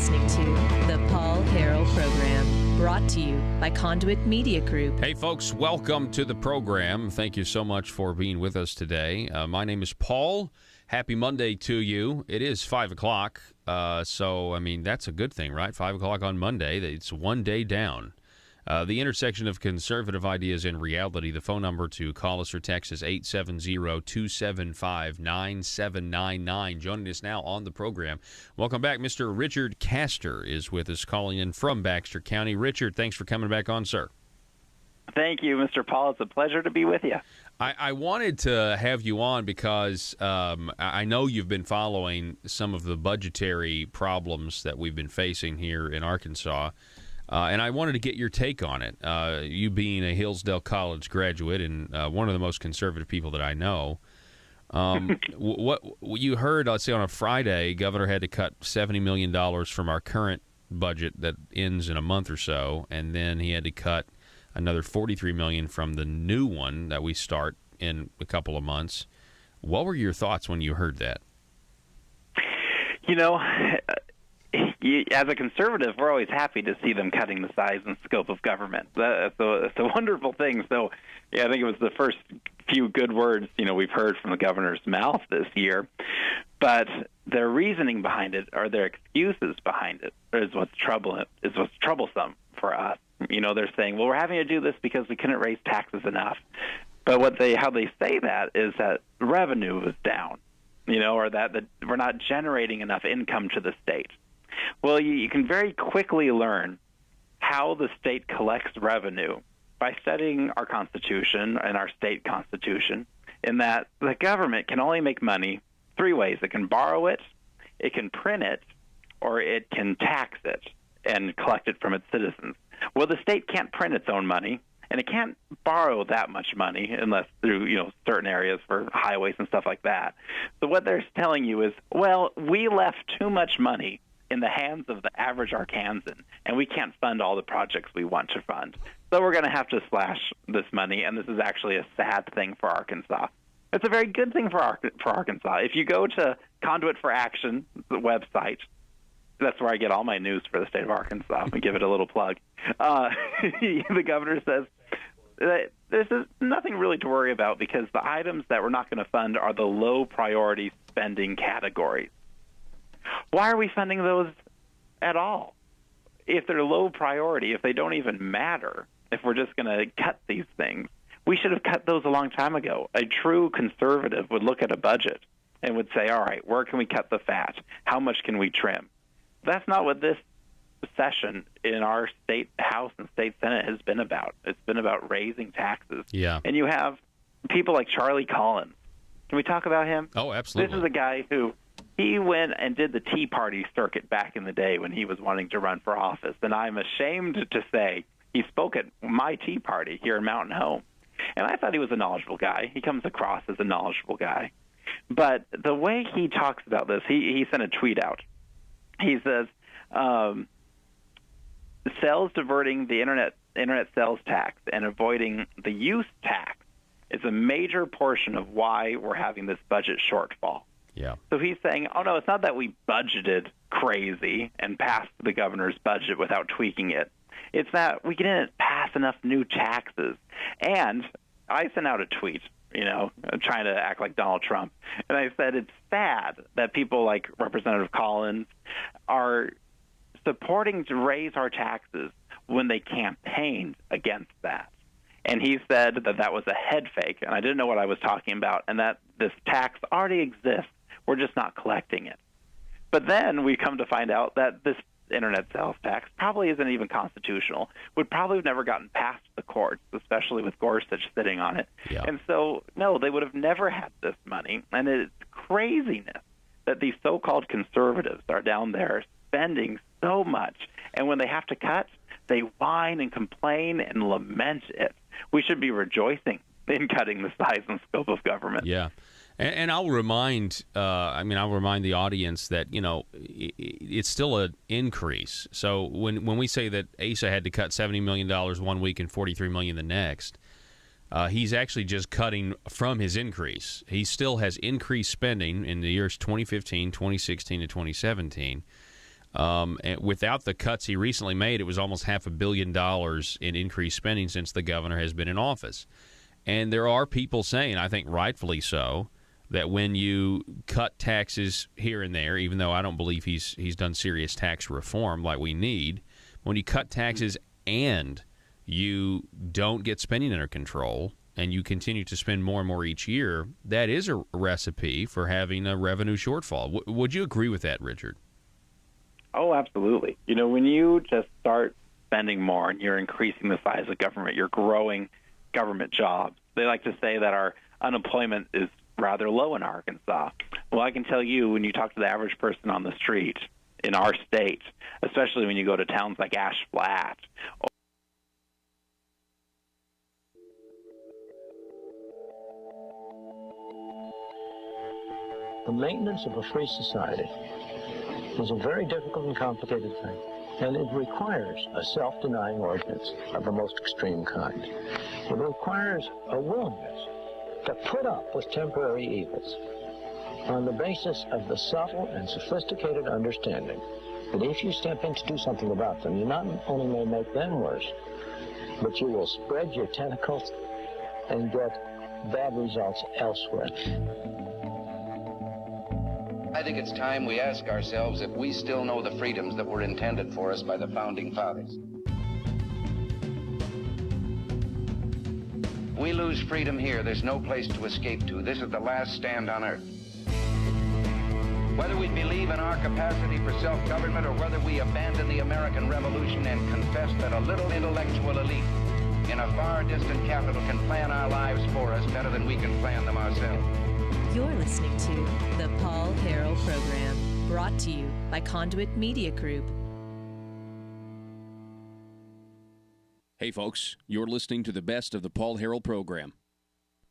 listening to the Paul Harrell Program, brought to you by Conduit Media Group. Hey, folks, welcome to the program. Thank you so much for being with us today. My name is Paul. Happy Monday to you. It is 5 o'clock, so, I mean, that's a good thing, right? 5 o'clock on Monday. It's one day down. The intersection of conservative ideas and reality. The phone number to call us or text is 870-275-9799. Joining us now on the program. Welcome back. Mr. Richard Castor is with us, calling in from Baxter County. Richard, thanks for coming back on, sir. Thank you, Mr. Paul. It's a pleasure to be with you. I wanted to have you on because I know you've been following some of the budgetary problems that we've been facing here in Arkansas. And I wanted to get your take on it. You being a Hillsdale College graduate and one of the most conservative people that I know, what you heard, let's say on a Friday, Governor had to cut $70 million from our current budget that ends in a month or so, and then he had to cut another $43 million from the new one that we start in a couple of months. What were your thoughts when you heard that? You know, as a conservative, we're always happy to see them cutting the size and scope of government. It's a wonderful thing. So, yeah, I think it was the first few good words, we've heard from the governor's mouth this year. But their reasoning behind it, or their excuses behind it, is what's troublesome for us. They're saying, well, we're having to do this because we couldn't raise taxes enough. But how they say that is that revenue was down, or that we're not generating enough income to the state. Well, you can very quickly learn how the state collects revenue by studying our Constitution and our state Constitution, in that the government can only make money three ways. It can borrow it, it can print it, or it can tax it and collect it from its citizens. Well, the state can't print its own money, and it can't borrow that much money unless through, certain areas for highways and stuff like that. So what they're telling you is, well, we left too much money in the hands of the average Arkansan, and we can't fund all the projects we want to fund. So we're going to have to slash this money, and this is actually a sad thing for Arkansas. It's a very good thing for Arkansas. If you go to Conduit for Action, the website, that's where I get all my news for the state of Arkansas. I give it a little plug. The governor says that there's nothing really to worry about because the items that we're not going to fund are the low priority spending categories. Why are we funding those at all? If they're low priority, if they don't even matter, if we're just going to cut these things, we should have cut those a long time ago. A true conservative would look at a budget and would say, all right, where can we cut the fat? How much can we trim? That's not what this session in our state House and state Senate has been about. It's been about raising taxes. Yeah. And you have people like Charlie Collins. Can we talk about him? Oh, absolutely. This is a guy who he went and did the Tea Party circuit back in the day when he was wanting to run for office. And I'm ashamed to say he spoke at my Tea Party here in Mountain Home. And I thought he was a knowledgeable guy. He comes across as a knowledgeable guy. But the way he talks about this, he sent a tweet out. He says, sales diverting the internet sales tax and avoiding the use tax is a major portion of why we're having this budget shortfall. Yeah. So he's saying, oh, no, it's not that we budgeted crazy and passed the governor's budget without tweaking it. It's that we didn't pass enough new taxes. And I sent out a tweet, trying to act like Donald Trump. And I said it's sad that people like Representative Collins are supporting to raise our taxes when they campaigned against that. And he said that was a head fake, and I didn't know what I was talking about, and that this tax already exists. We're just not collecting it. But then we come to find out that this internet sales tax probably isn't even constitutional, would probably have never gotten past the courts, especially with Gorsuch sitting on it. Yeah. And so, no, they would have never had this money. And it's craziness that these so-called conservatives are down there spending so much. And when they have to cut, they whine and complain and lament it. We should be rejoicing in cutting the size and scope of government. Yeah. And I'll remind, the audience that, it's still an increase. So when we say that Asa had to cut $70 million one week and $43 million the next, he's actually just cutting from his increase. He still has increased spending in the years 2015, 2016, and 2017. And without the cuts he recently made, it was almost $500 million in increased spending since the governor has been in office. And there are people saying, I think rightfully so, that when you cut taxes here and there, even though I don't believe he's done serious tax reform like we need, when you cut taxes and you don't get spending under control and you continue to spend more and more each year, that is a recipe for having a revenue shortfall. Would you agree with that, Richard? Oh, absolutely. When you just start spending more and you're increasing the size of government, you're growing government jobs. They like to say that our unemployment is rather low in Arkansas. Well, I can tell you, when you talk to the average person on the street in our state, especially when you go to towns like Ash Flat. The maintenance of a free society is a very difficult and complicated thing, and it requires a self-denying ordinance of the most extreme kind. It requires a willingness to put up with temporary evils on the basis of the subtle and sophisticated understanding that if you step in to do something about them, you not only may make them worse, but you will spread your tentacles and get bad results elsewhere. I think it's time we ask ourselves if we still know the freedoms that were intended for us by the Founding Fathers. We lose freedom here, there's no place to escape to. This is the last stand on earth. Whether we believe in our capacity for self-government or whether we abandon the American Revolution and confess that a little intellectual elite in a far distant capital can plan our lives for us better than we can plan them ourselves. You're listening to the Paul Harrell Program, brought to you by Conduit Media Group. Hey, folks, you're listening to the best of the Paul Harrell Program.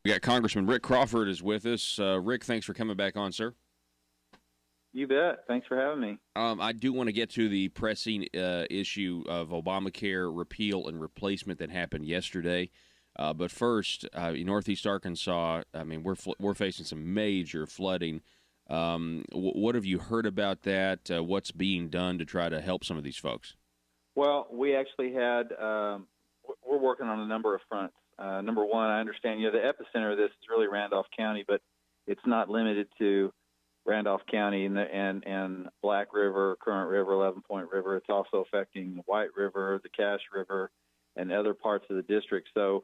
We got Congressman Rick Crawford is with us. Rick, thanks for coming back on, sir. You bet. Thanks for having me. I do want to get to the pressing issue of Obamacare repeal and replacement that happened yesterday. But first, in Northeast Arkansas, I mean, we're facing some major flooding. What have you heard about that? What's being done to try to help some of these folks? Well, we actually had we're working on a number of fronts. Number one, I understand the epicenter of this is really Randolph County, but it's not limited to Randolph County and Black River, Current River, 11 Point River. It's also affecting the White River, the Cache River, and other parts of the district. So,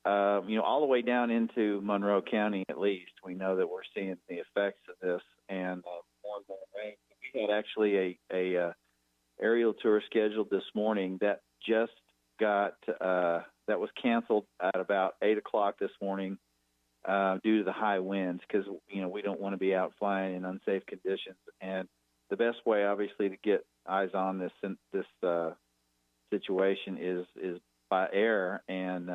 all the way down into Monroe County, at least, we know that we're seeing the effects of this and more and more rain. We had actually a aerial tour scheduled this morning that just got that was canceled at about 8 o'clock this morning due to the high winds, because we don't want to be out flying in unsafe conditions. And the best way, obviously, to get eyes on this situation is by air. And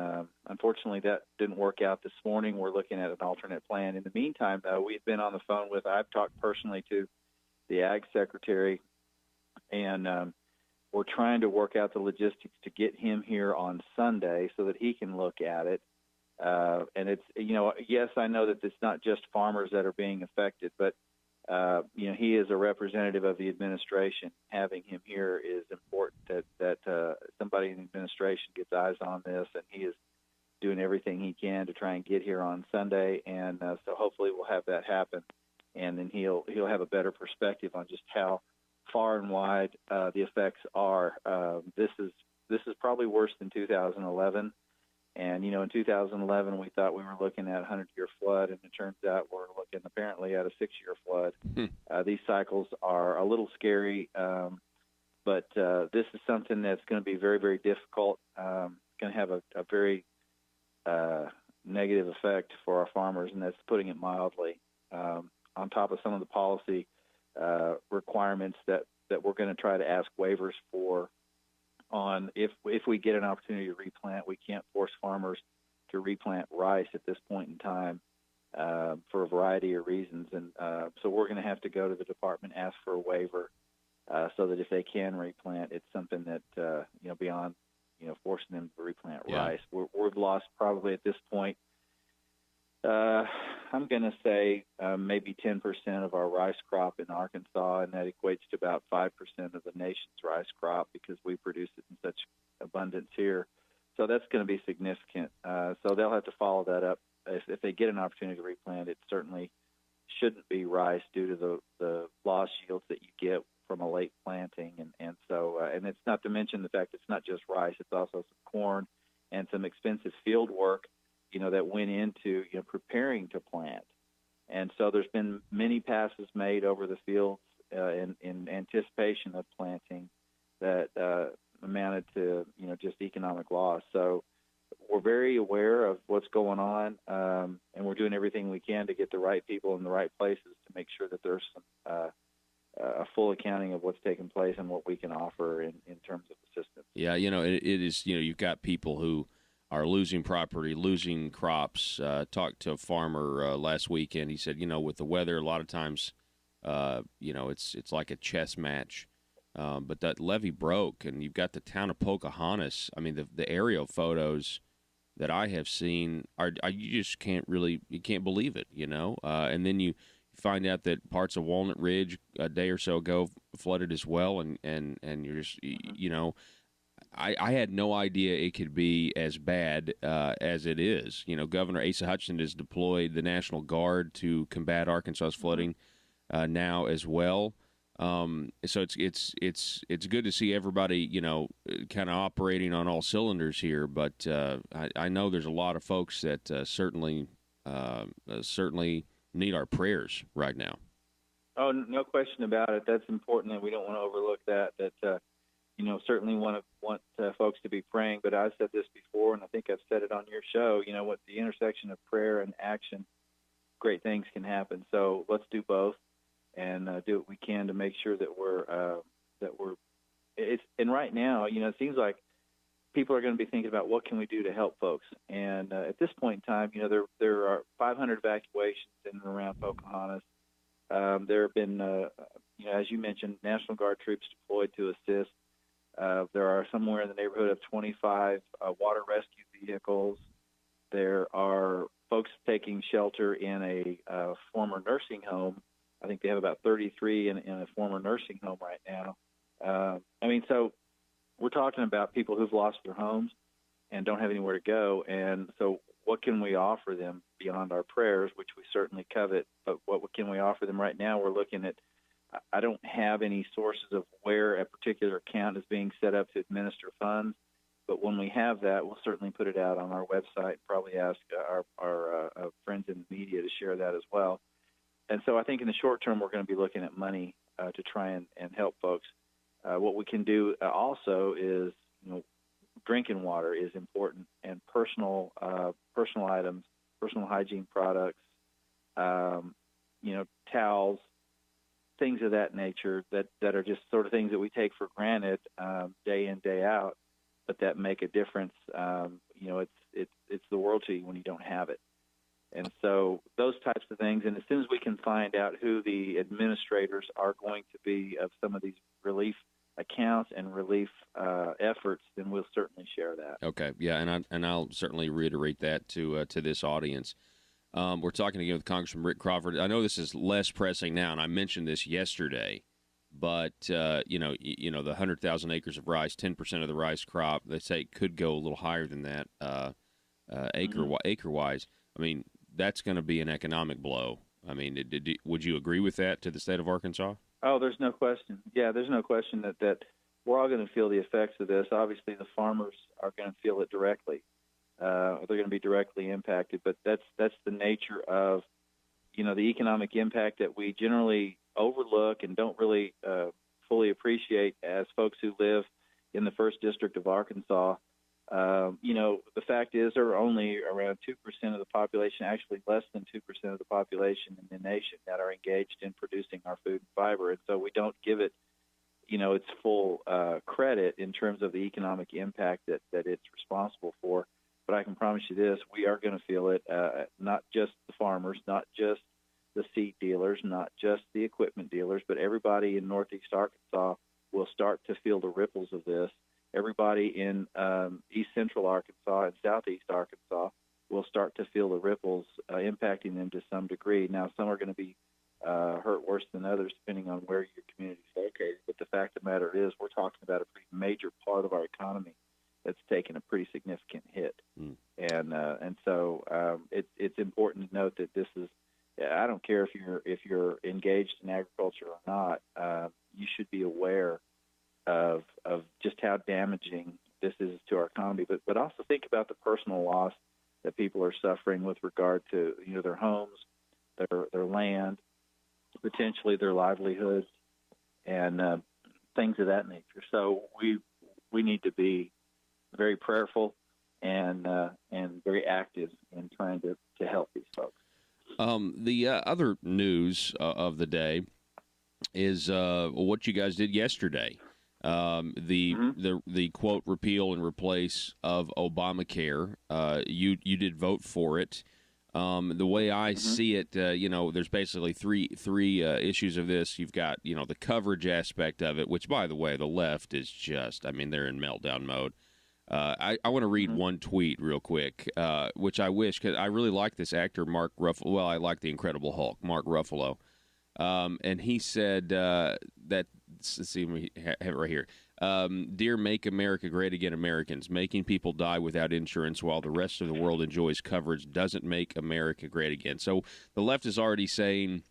unfortunately, that didn't work out this morning. We're looking at an alternate plan. In the meantime, though, we've been on the phone I've talked personally to the Ag Secretary, and we're trying to work out the logistics to get him here on Sunday so that he can look at it. And it's, yes, I know that it's not just farmers that are being affected, but, he is a representative of the administration. Having him here is important that somebody in the administration gets eyes on this, and he is doing everything he can to try and get here on Sunday. And so hopefully we'll have that happen, and then he'll have a better perspective on just how far and wide the effects are. This is probably worse than 2011. And, in 2011, we thought we were looking at a 100-year flood, and it turns out we're looking apparently at a 6-year flood. These cycles are a little scary, but this is something that's going to be very, very difficult. Going to have a very negative effect for our farmers, and that's putting it mildly. On top of some of the policy requirements that we're going to try to ask waivers for, on if we get an opportunity to replant, we can't force farmers to replant rice at this point in time for a variety of reasons. And so we're going to have to go to the department, ask for a waiver so that if they can replant, it's something that, beyond, forcing them to replant rice. We've lost probably at this point I'm going to say maybe 10% of our rice crop in Arkansas, and that equates to about 5% of the nation's rice crop because we produce it in such abundance here. So that's going to be significant. So they'll have to follow that up. If they get an opportunity to replant, it certainly shouldn't be rice due to the lost yields that you get from a late planting. And it's not to mention the fact it's not just rice, it's also some corn and some expensive field work, that went into, preparing to plant. And so there's been many passes made over the fields in anticipation of planting that amounted to, just economic loss. So we're very aware of what's going on, and we're doing everything we can to get the right people in the right places to make sure that there's some a full accounting of what's taking place and what we can offer in terms of assistance. Yeah, it is, you've got people who are losing property, losing crops. Talked to a farmer last weekend. He said, with the weather, a lot of times, it's like a chess match. But that levee broke, and you've got the town of Pocahontas. I mean, the aerial photos that I have seen are you just can't believe it, And then you find out that parts of Walnut Ridge a day or so ago flooded as well, and you're just, I had no idea it could be as bad as it is. Governor Asa Hutchinson has deployed the National Guard to combat Arkansas's flooding now as well. So it's good to see everybody, kind of operating on all cylinders here. But I know there's a lot of folks that certainly need our prayers right now. Oh, no question about it. That's important, and we don't want to overlook that. Certainly want folks to be praying. But I've said this before, and I think I've said it on your show. What the intersection of prayer and action, great things can happen. So let's do both, and do what we can to make sure that we're. And right now, it seems like people are going to be thinking about what can we do to help folks. And at this point in time, there are 500 evacuations in and around Pocahontas. There have been, as you mentioned, National Guard troops deployed to assist. There are somewhere in the neighborhood of 25 water rescue vehicles. There are folks taking shelter in a former nursing home. I think they have about 33 in a former nursing home right now. So we're talking about people who've lost their homes and don't have anywhere to go. And so what can we offer them beyond our prayers, which we certainly covet, but what can we offer them right now? We're looking at, I don't have any sources of where a particular account is being set up to administer funds, but when we have that, we'll certainly put it out on our website, probably ask our friends in the media to share that as well. And so I think in the short term, we're going to be looking at money to try and help folks. What we can do also is, drinking water is important, and personal items, personal hygiene products, towels, things of that nature that are just sort of things that we take for granted day in, day out, but that make a difference. It's the world to you when you don't have it. And so those types of things, and as soon as we can find out who the administrators are going to be of some of these relief accounts and relief efforts, then we'll certainly share that. Okay, yeah, and I'll certainly reiterate that to this audience. We're talking again with Congressman Rick Crawford. I know this is less pressing now, and I mentioned this yesterday, but the 100,000 acres of rice, 10% of the rice crop, they say could go a little higher than that acre-wise. I mean, that's going to be an economic blow. I mean, would you agree with that to the state of Arkansas? Oh, there's no question. Yeah, there's no question that we're all going to feel the effects of this. Obviously, the farmers are going to feel it directly. They're going to be directly impacted, but that's the nature of, the economic impact that we generally overlook and don't really fully appreciate as folks who live in the 1st District of Arkansas. The fact is there are only around 2% of the population, actually less than 2% of the population in the nation that are engaged in producing our food and fiber. And so we don't give it, its full credit in terms of the economic impact that it's responsible for. But I can promise you this, we are going to feel it, not just the farmers, not just the seed dealers, not just the equipment dealers, but everybody in Northeast Arkansas will start to feel the ripples of this. Everybody in East Central Arkansas and Southeast Arkansas will start to feel the ripples impacting them to some degree. Now, some are going to be hurt worse than others, depending on where your community is located. But the fact of the matter is, we're talking about a pretty major part of our economy that's taken a pretty significant hit. And so it's important to note that this is. I don't care if you're engaged in agriculture or not. You should be aware of just how damaging this is to our economy. But also think about the personal loss that people are suffering with regard to their homes, their land, potentially their livelihoods, and things of that nature. So we need to be very prayerful and very active in trying to help these folks. The other news of the day is what you guys did yesterday. The quote repeal and replace of Obamacare. You did vote for it. The way I see it, there's basically three issues of this. You've got the coverage aspect of it, which, by the way, the left is just, they're in meltdown mode. I want to read one tweet real quick, which I wish, because I really like this actor, Mark Ruffalo. Well, I like the Incredible Hulk, Mark Ruffalo. And he said that, let's see, we have it right here. Dear Make America Great Again Americans, making people die without insurance while the rest of the world enjoys coverage doesn't make America great again. So the left is already saying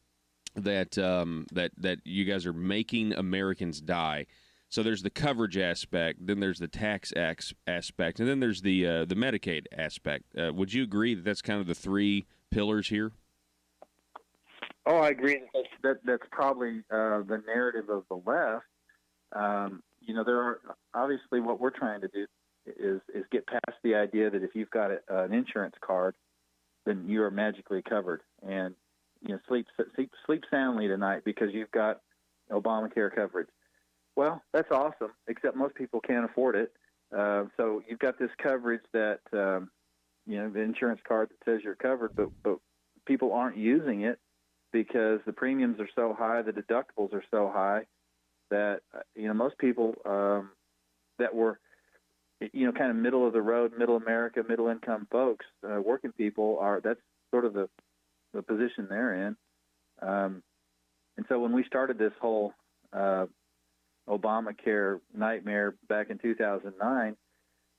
that that you guys are making Americans die. So there's the coverage aspect, then there's the tax aspect, and then there's the Medicaid aspect. Would you agree that that's kind of the three pillars here? Oh, I agree. That's probably the narrative of the left. There are obviously what we're trying to do is get past the idea that if you've got an insurance card, then you are magically covered, and sleep soundly tonight because you've got Obamacare coverage. Well, that's awesome, except most people can't afford it. So you've got this coverage that, the insurance card that says you're covered, but people aren't using it because the premiums are so high, the deductibles are so high that, most people that were, kind of middle of the road, middle America, middle income folks, working people that's sort of the position they're in. And so when we started this whole Obamacare nightmare back in 2009,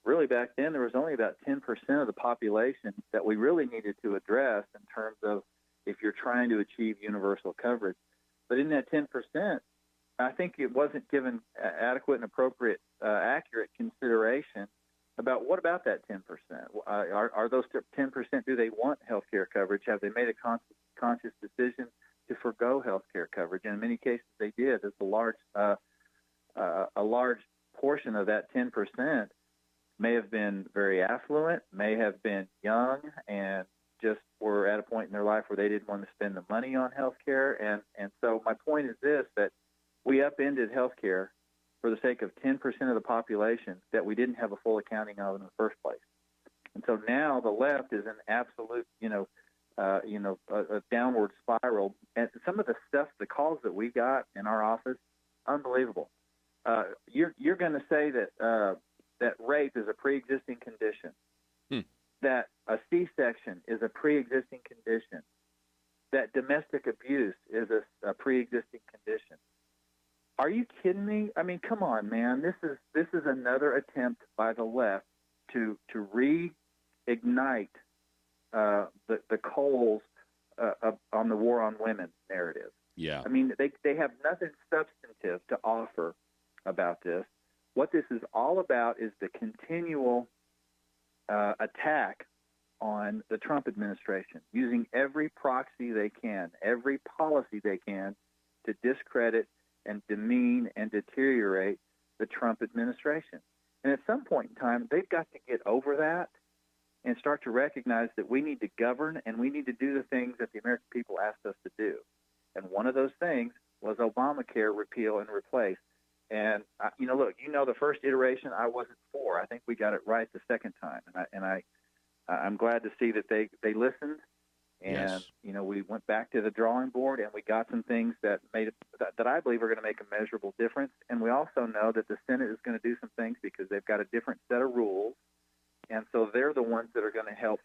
really back then there was only about 10% of the population that we really needed to address in terms of if you're trying to achieve universal coverage. But in that 10%, I think it wasn't given adequate and appropriate, accurate consideration about what about that 10%? Are those 10%, do they want health care coverage? Have they made a conscious decision to forgo health care coverage? And in many cases they did. There's a large portion of that 10% may have been very affluent, may have been young, and just were at a point in their life where they didn't want to spend the money on health care. And so my point is this, that we upended health care for the sake of 10% of the population that we didn't have a full accounting of in the first place. And so now the left is an absolute, a downward spiral. And some of the stuff, the calls that we got in our office, unbelievable. You're going to say that that rape is a pre-existing condition, that a C-section is a pre-existing condition, that domestic abuse is a pre-existing condition. Are you kidding me? I mean, come on, man. This is another attempt by the left to reignite the coals on the war on women narrative. Yeah. I mean, they have nothing substantive to offer about this. What this is all about is the continual attack on the Trump administration, using every proxy they can, every policy they can to discredit and demean and deteriorate the Trump administration. And at some point in time, they've got to get over that and start to recognize that we need to govern and we need to do the things that the American people asked us to do. And one of those things was Obamacare repeal and replace. And, look, the first iteration I wasn't for. I think we got it right the second time. And I'm glad to see that they listened. And, yes. We went back to the drawing board and we got some things that that I believe are going to make a measurable difference. And we also know that the Senate is going to do some things because they've got a different set of rules. And so they're the ones that are going to help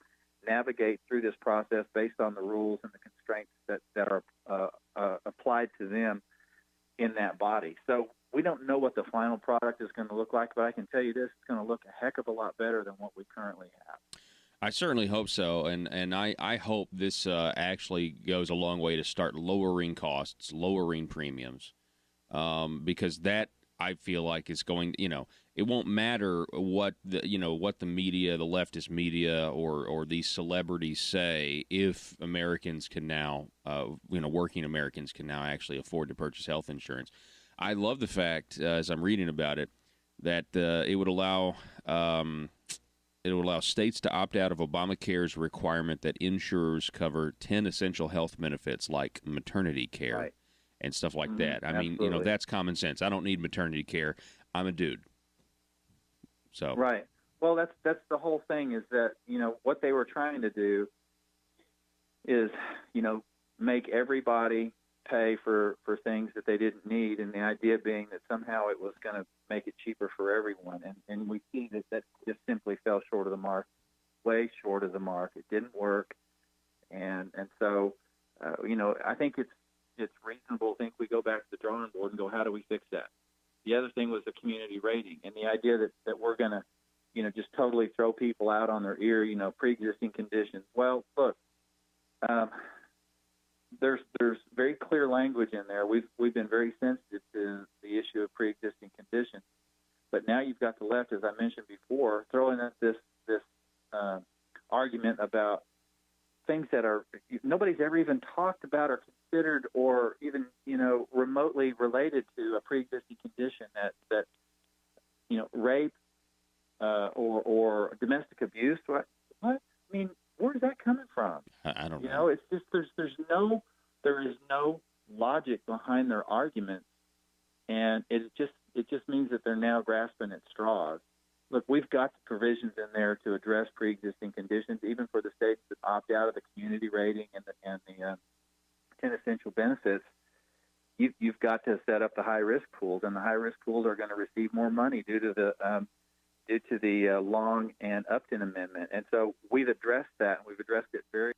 navigate through this process based on the rules and the constraints that are applied to them in that body. So we don't know what the final product is going to look like, but I can tell you this, it's going to look a heck of a lot better than what we currently have. I certainly hope so, and I hope this actually goes a long way to start lowering costs, lowering premiums, because that, I feel like, is going, it won't matter what the media, the leftist media, or these celebrities say if Americans can now, working Americans can now actually afford to purchase health insurance. I love the fact, as I'm reading about it, that it would allow states to opt out of Obamacare's requirement that insurers cover 10 essential health benefits like maternity care. Right. And stuff like that. I Absolutely. mean, that's common sense. I don't need maternity care. I'm a dude. So right. Well, that's the whole thing, is that, what they were trying to do is, make everybody pay for things that they didn't need, and the idea being that somehow it was going to make it cheaper for everyone. And we see that just simply fell short of the mark, way short of the mark. It didn't work. And so, I think it's reasonable to think we go back to the drawing board and go, how do we fix that? The other thing was the community rating, and the idea that we're going to, just totally throw people out on their ear, pre-existing conditions. Well, look, there's very clear language in there. We've been very sensitive to the issue of pre-existing conditions, but now you've got the left, as I mentioned before, throwing at this argument about things that nobody's ever even talked about or considered or even, remotely related to a pre-existing condition that rape or domestic abuse. What? I mean, where's that coming from? I don't know. It's just there is no logic behind their arguments, and it just means that they're now grasping at straws. Look, we've got the provisions in there to address pre-existing conditions, even for the states that opt out of the community rating and the 10 essential benefits. You've got to set up the high-risk pools, and the high-risk pools are going to receive more money due to the Long and Upton Amendment. And so we've addressed that, and we've addressed it very.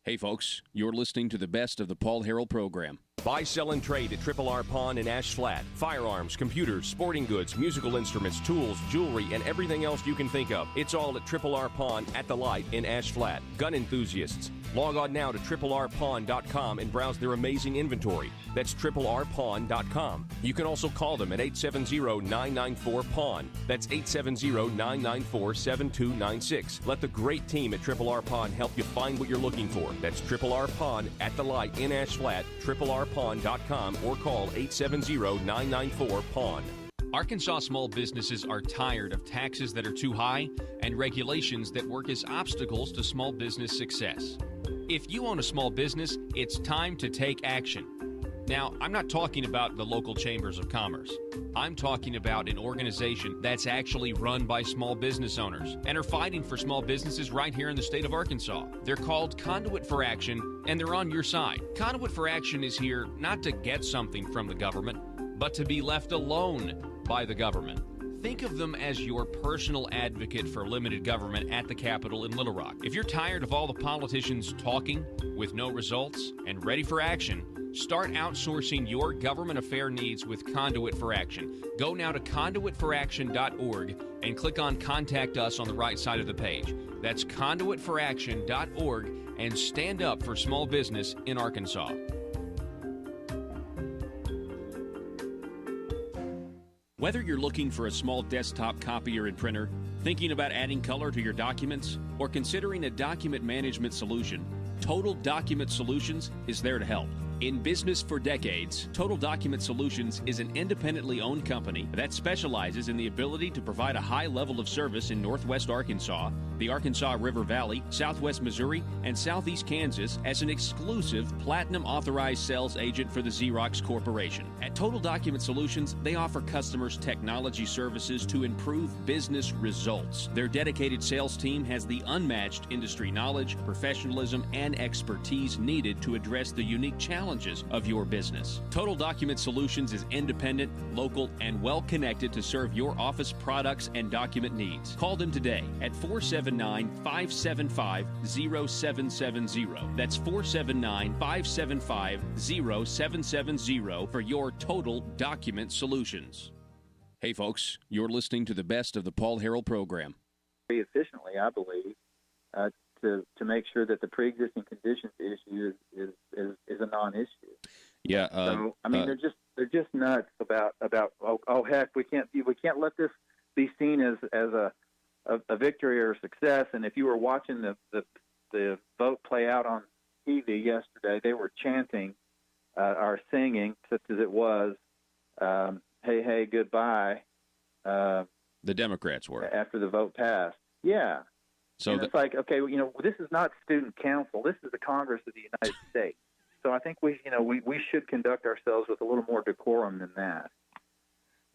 Hey, folks, you're listening to the best of the Paul Harrell program. Buy, sell, and trade at Triple R Pawn in Ash Flat. Firearms, computers, sporting goods, musical instruments, tools, jewelry, and everything else you can think of. It's all at Triple R Pawn at the Light in Ash Flat. Gun enthusiasts, log on now to triplrpawn.com and browse their amazing inventory. That's triplrpawn.com. You can also call them at 870-994-PAWN. That's 870-994-7296. Let the great team at Triple R Pawn help you find what you're looking for. That's Triple R Pawn at the Light in Ash Flat, triplrpawn.com, or call 870-994-PAWN. Arkansas small businesses are tired of taxes that are too high and regulations that work as obstacles to small business success. If you own a small business, it's time to take action. Now, I'm not talking about the local chambers of commerce. I'm talking about an organization that's actually run by small business owners and are fighting for small businesses right here in the state of Arkansas. They're called Conduit for Action, and they're on your side. Conduit for Action is here not to get something from the government, but to be left alone by the government. Think of them as your personal advocate for limited government at the Capitol in Little Rock. If you're tired of all the politicians talking with no results and ready for action, start outsourcing your government affair needs with Conduit for Action. Go now to conduitforaction.org and click on Contact Us on the right side of the page. That's conduitforaction.org, and stand up for small business in Arkansas. Whether you're looking for a small desktop copier and printer, thinking about adding color to your documents, or considering a document management solution, Total Document Solutions is there to help. In business for decades, Total Document Solutions is an independently owned company that specializes in the ability to provide a high level of service in Northwest Arkansas, the Arkansas River Valley, Southwest Missouri, and Southeast Kansas as an exclusive Platinum Authorized Sales Agent for the Xerox Corporation. At Total Document Solutions, they offer customers technology services to improve business results. Their dedicated sales team has the unmatched industry knowledge, professionalism, and expertise needed to address the unique challenges challenges of your business. Total Document Solutions is independent, local, and well-connected to serve your office products and document needs. Call them today at 479-575-0770. That's 479-575-0770 for your Total Document Solutions. Hey, folks, you're listening to the best of the Paul Harrell program. Very efficiently, I believe, to make sure that the pre-existing conditions issue is a non-issue. Yeah. So I mean, they're just nuts about oh heck, we can't let this be seen as a victory or a success. And if you were watching the vote play out on TV yesterday, they were chanting or singing, such as it was, "Hey hey goodbye." The Democrats were after the vote passed. Yeah. So it's like, okay, this is not student council. This is the Congress of the United States. So I think we should conduct ourselves with a little more decorum than that.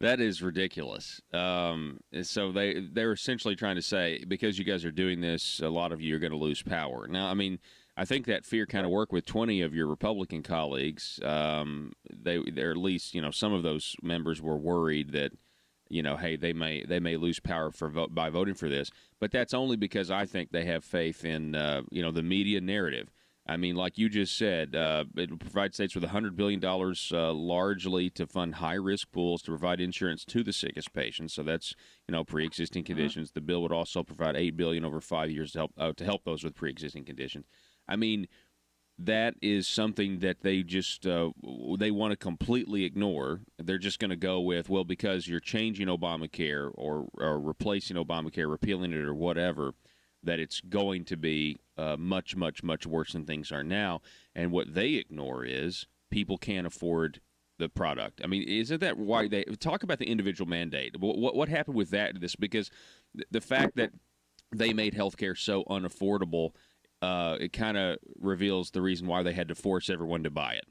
That is ridiculous. So they're essentially trying to say, because you guys are doing this, a lot of you are going to lose power. Now, I mean, I think that fear kind of worked with 20 of your Republican colleagues. They're at least, some of those members were worried that, hey, they may lose power by voting for this. But that's only because I think they have faith in, the media narrative. I mean, like you just said, it will provide states with $100 billion largely to fund high-risk pools to provide insurance to the sickest patients. So that's, pre-existing conditions. The bill would also provide $8 billion over 5 years to help those with pre-existing conditions. I mean, that is something that they just they want to completely ignore. They're just going to go with, well, because you're changing Obamacare or replacing Obamacare, repealing it or whatever, that it's going to be much, much, much worse than things are now. And what they ignore is people can't afford the product. I mean, isn't that why they talk about the individual mandate? What happened with that? Because the fact that they made healthcare so unaffordable, it kind of reveals the reason why they had to force everyone to buy it.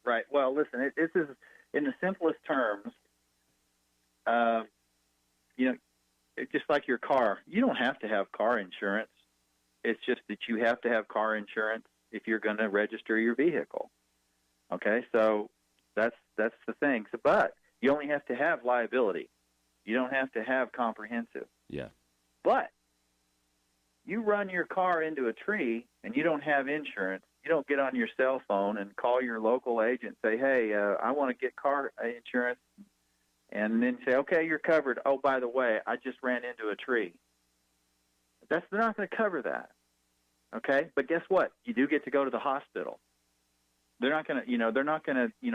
Right. Well, listen, this is in the simplest terms. It's just like your car. You don't have to have car insurance. It's just that you have to have car insurance if you're going to register your vehicle. Okay, so that's the thing. But you only have to have liability. You don't have to have comprehensive. Yeah. But you run your car into a tree and you don't have insurance. You don't get on your cell phone and call your local agent and say, hey, I want to get car insurance. And then say, okay, you're covered. Oh, by the way, I just ran into a tree. They're not going to cover that. Okay, but guess what? You do get to go to the hospital. They're not going to,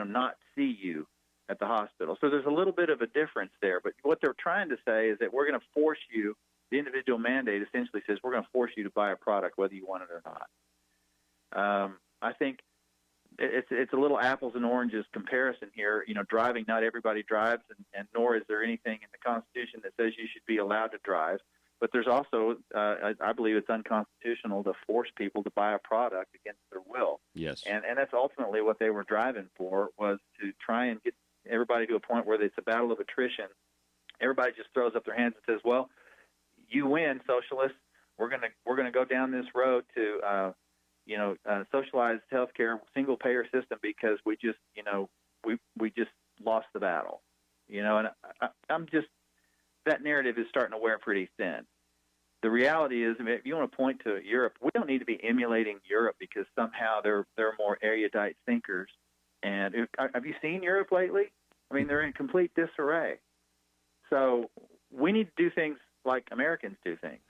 not see you at the hospital. So there's a little bit of a difference there. But what they're trying to say is that we're going to force you. The individual mandate essentially says we're going to force you to buy a product whether you want it or not. I think it's a little apples and oranges comparison here. Driving, not everybody drives, and nor is there anything in the Constitution that says you should be allowed to drive. But there's also, I believe it's unconstitutional to force people to buy a product against their will. Yes. And that's ultimately what they were driving for, was to try and get everybody to a point where it's a battle of attrition. Everybody just throws up their hands and says, well, you win, socialists. We're gonna go down this road to socialized healthcare, single payer system, because we just lost the battle. And I'm just, that narrative is starting to wear pretty thin. The reality is, if you want to point to Europe, we don't need to be emulating Europe because somehow they're more erudite thinkers. And have you seen Europe lately? I mean, they're in complete disarray. So we need to do things like Americans do things.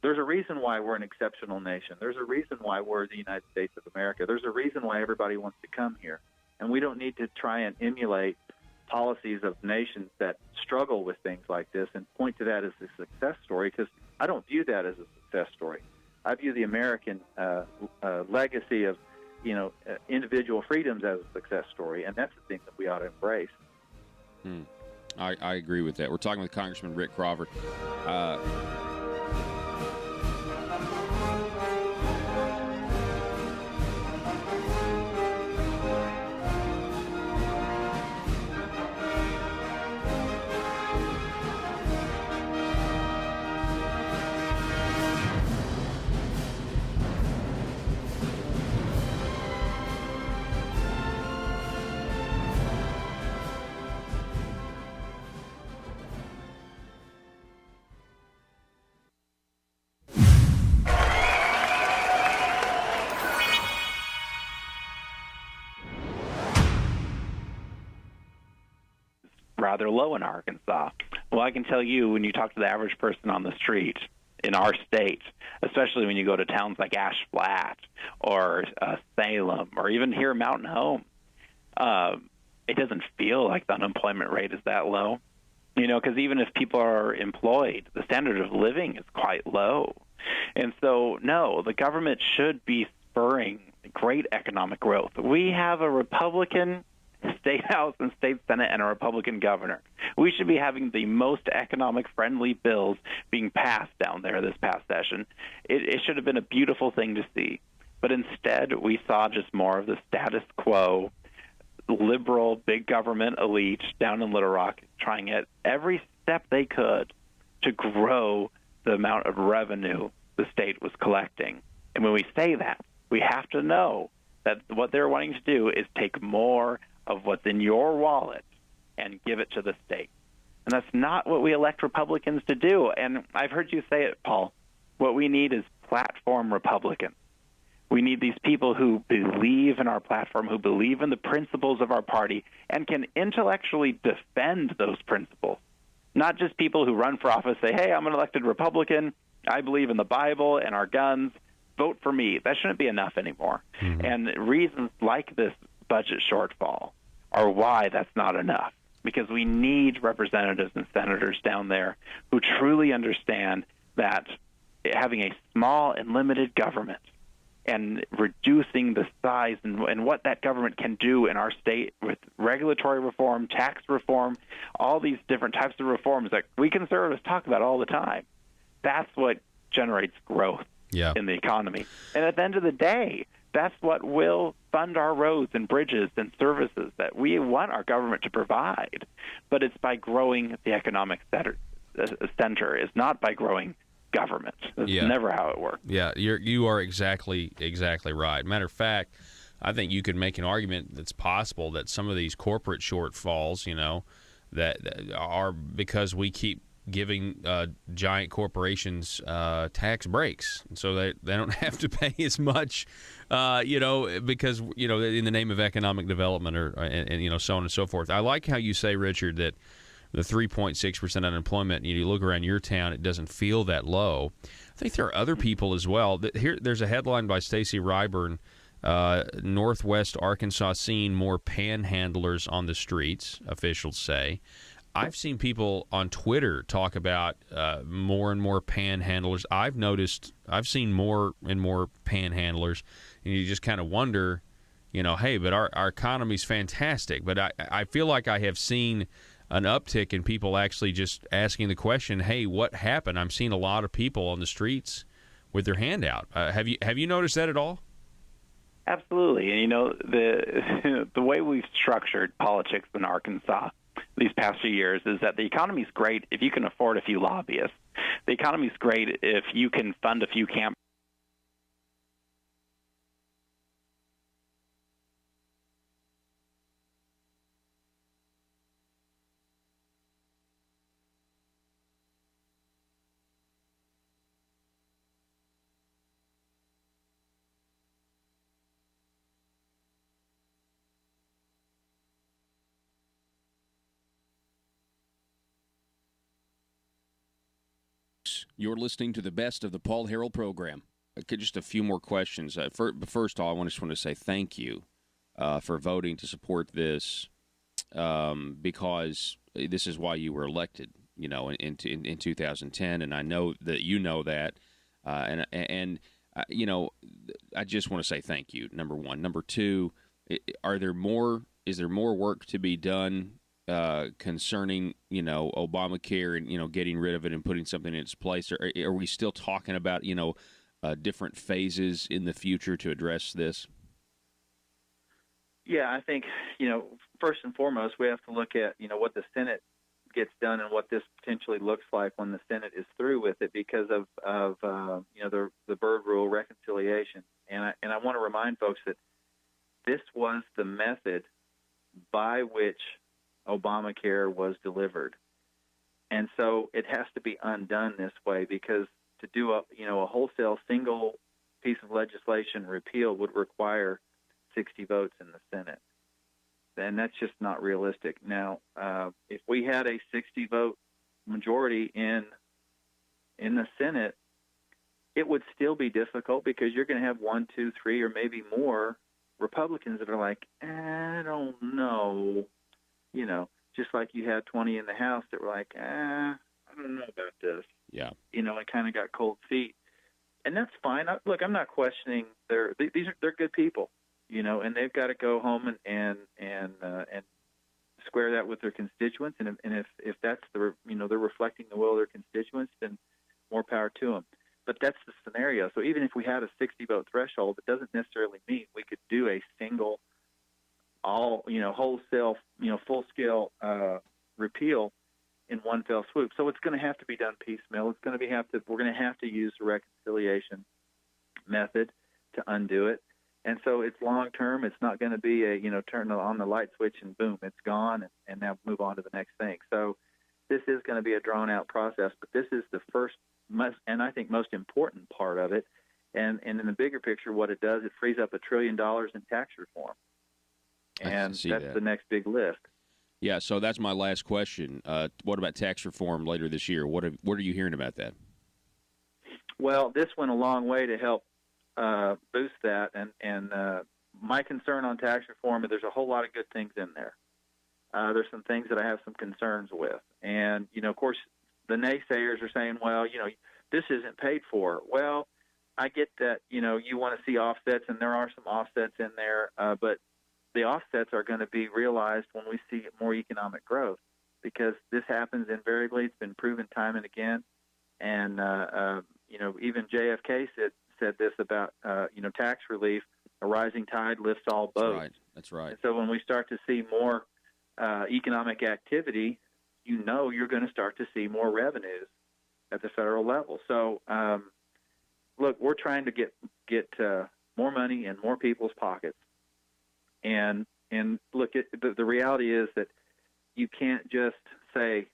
There's a reason why we're an exceptional nation. There's a reason why we're the United States of America. There's a reason why everybody wants to come here. And we don't need to try and emulate policies of nations that struggle with things like this and point to that as a success story, because I don't view that as a success story. I view the American legacy of, individual freedoms as a success story, and that's the thing that we ought to embrace. I agree with that. We're talking with Congressman Rick Crawford. rather low in Arkansas. Well, I can tell you, when you talk to the average person on the street in our state, especially when you go to towns like Ash Flat or Salem or even here Mountain Home, it doesn't feel like the unemployment rate is that low. Because even if people are employed, the standard of living is quite low. And so, no, the government should be spurring great economic growth. We have a Republican state house and state senate and a Republican governor. We should be having the most economic-friendly bills being passed down there this past session. It should have been a beautiful thing to see. But instead, we saw just more of the status quo, liberal, big government elite down in Little Rock trying at every step they could to grow the amount of revenue the state was collecting. And when we say that, we have to know that what they're wanting to do is take more of what's in your wallet and give it to the state. And that's not what we elect Republicans to do. And I've heard you say it, Paul. What we need is platform Republicans. We need these people who believe in our platform, who believe in the principles of our party, and can intellectually defend those principles. Not just people who run for office, say, hey, I'm an elected Republican, I believe in the Bible and our guns, vote for me. That shouldn't be enough anymore. Mm-hmm. And reasons like this budget shortfall are why that's not enough, because we need representatives and senators down there who truly understand that having a small and limited government and reducing the size and what that government can do in our state with regulatory reform, tax reform, all these different types of reforms that we conservatives talk about all the time. That's what generates growth in the economy. And at the end of the day, that's what will fund our roads and bridges and services that we want our government to provide. But it's by growing the economic center. It's not by growing government. That's never how it works. Yeah, you are exactly right. Matter of fact, I think you could make an argument that's possible that some of these corporate shortfalls, that are because we keep giving giant corporations tax breaks, so they don't have to pay as much, because in the name of economic development and so on and so forth. I like how you say, Richard, that the 3.6% unemployment, you look around your town, it doesn't feel that low. I think there are other people as well. There's a headline by Stacy Ryburn, Northwest Arkansas seeing more panhandlers on the streets, officials say. I've seen people on Twitter talk about more and more panhandlers. I've seen more and more panhandlers, and you just kind of wonder, hey, but our economy's fantastic. But I feel like I have seen an uptick in people actually just asking the question, hey, what happened? I'm seeing a lot of people on the streets with their hand out. Have you noticed that at all? Absolutely. And, the way we've structured politics in Arkansas these past few years is that the economy's great if you can afford a few lobbyists. The economy's great if you can fund a few campaigns. You're listening to the best of the Paul Harrell program. Just a few more questions. First of all, I just want to say thank you for voting to support this, because this is why you were elected, in 2010, and I know that you know that, and I just want to say thank you. Number one. Number two, is there more work to be done concerning, Obamacare and, getting rid of it and putting something in its place? Or are we still talking about, different phases in the future to address this? Yeah, I think, first and foremost, we have to look at, what the Senate gets done and what this potentially looks like when the Senate is through with it because of the Byrd Rule reconciliation. And I want to remind folks that this was the method by which Obamacare was delivered. And so it has to be undone this way, because to do a wholesale single piece of legislation repeal would require 60 votes in the Senate. and that's just not realistic. Now, if we had a 60-vote majority in the Senate, it would still be difficult because you're going to have 1, 2, 3, or maybe more Republicans that are like, I don't know, just like you had 20 in the House that were like, I don't know about this. Yeah. And kind of got cold feet. And that's fine. Look, I'm not questioning they're good people, and they've got to go home and square that with their constituents. And if that's they're reflecting the will of their constituents, then more power to them. But that's the scenario. So even if we had a 60-vote threshold, it doesn't necessarily mean we could do a single, wholesale, full-scale repeal in one fell swoop. So it's going to have to be done piecemeal. We're going to have to use the reconciliation method to undo it. And so it's long-term. It's not going to be turn on the light switch and boom, it's gone, and now move on to the next thing. So this is going to be a drawn-out process, but this is the first and I think most important part of it. And in the bigger picture, what it does, it frees up $1 trillion in tax reform. And that's the next big lift. Yeah, so that's my last question. What about tax reform later this year? What are you hearing about that? Well, this went a long way to help boost that. And my concern on tax reform is there's a whole lot of good things in there. There's some things that I have some concerns with. And, of course, the naysayers are saying, well, this isn't paid for. Well, I get that, you want to see offsets, and there are some offsets in there, but the offsets are going to be realized when we see more economic growth, because this happens invariably. It's been proven time and again. And, even JFK said this about, tax relief, a rising tide lifts all boats. That's right. And so when we start to see more economic activity, you're going to start to see more revenues at the federal level. So, look, we're trying to get more money in more people's pockets. And look, the reality is that you can't just say,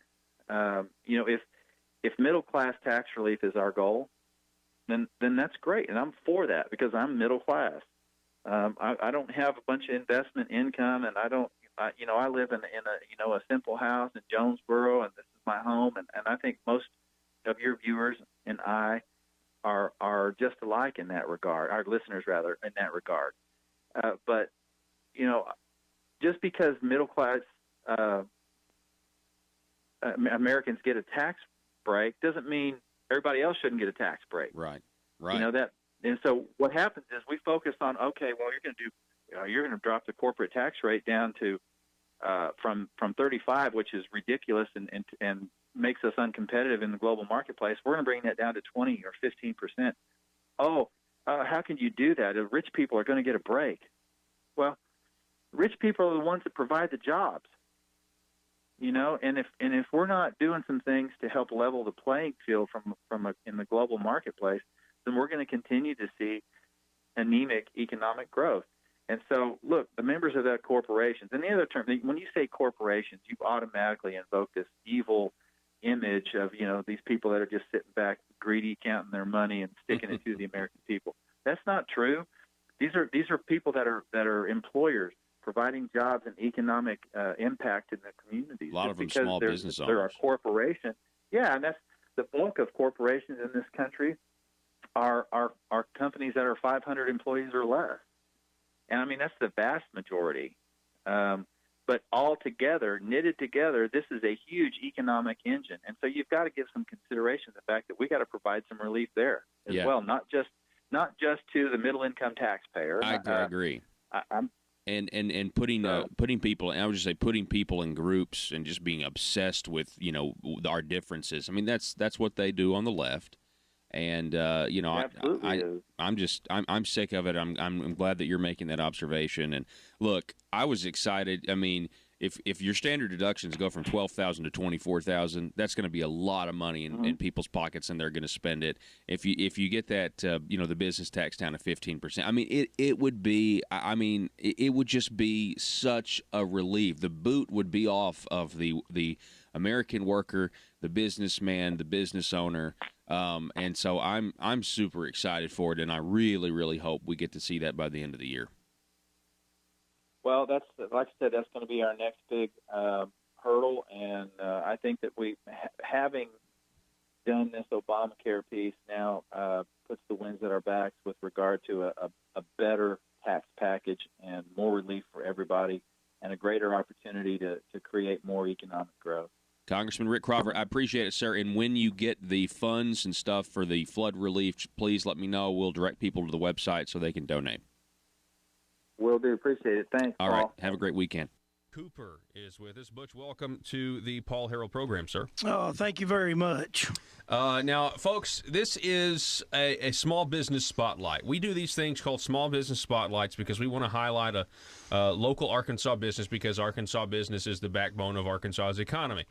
if middle class tax relief is our goal, then that's great, and I'm for that because I'm middle class. I don't have a bunch of investment income, and I live in a simple house in Jonesboro, and this is my home, and I think most of your viewers and I are just alike in that regard. Our listeners, rather, in that regard. But just because middle class Americans get a tax break doesn't mean everybody else shouldn't get a tax break. Right. And so what happens is we focus on, okay, well, you're going to drop the corporate tax rate down to from 35, which is ridiculous and makes us uncompetitive in the global marketplace. We're going to bring that down to 20 or 15%. How can you do that? If rich people are going to get a break. Well, rich people are the ones that provide the jobs. And if we're not doing some things to help level the playing field in the global marketplace, then we're going to continue to see anemic economic growth. And so, look, the members of that corporations, and the other term, when you say corporations, you automatically invoke this evil image of, these people that are just sitting back, greedy, counting their money and sticking it to the American people. That's not true. These are people that are employers providing jobs and economic impact in the communities. A lot of them small business owners. They're a corporation. Yeah, and that's the bulk of corporations in this country are companies that are 500 employees or less. And, I mean, that's the vast majority. But all together, knitted together, this is a huge economic engine. And so you've got to give some consideration to the fact that we got to provide some relief there as well, not just to the middle-income taxpayer. I agree. And putting people, and I would just say putting people in groups and just being obsessed with our differences. I mean, that's what they do on the left. And I'm sick of it. I'm glad that you're making that observation. And look, I was excited. I mean, if your standard deductions go from $12,000 to $24,000, that's going to be a lot of money in people's pockets, and they're going to spend it. If you get that, the business tax down to 15%, I mean, it would be. I mean, it would just be such a relief. The boot would be off of the American worker, the businessman, the business owner. And so I'm super excited for it, and I really, really hope we get to see that by the end of the year. Well, that's like I said, that's going to be our next big hurdle, and I think that having done this Obamacare piece now puts the winds at our backs with regard to a better tax package and more relief for everybody, and a greater opportunity to create more economic growth. Congressman Rick Crawford, I appreciate it, sir. And when you get the funds and stuff for the flood relief, please let me know. We'll direct people to the website so they can donate. Will do. Appreciate it. Thanks, All Paul. right. Have a great weekend. Cooper is with us. Butch, welcome to the Paul Harrell program, sir. Oh, thank you very much. Now, folks, this is a small business spotlight. We do these things called small business spotlights because we want to highlight a local Arkansas business, because Arkansas business is the backbone of Arkansas's economy.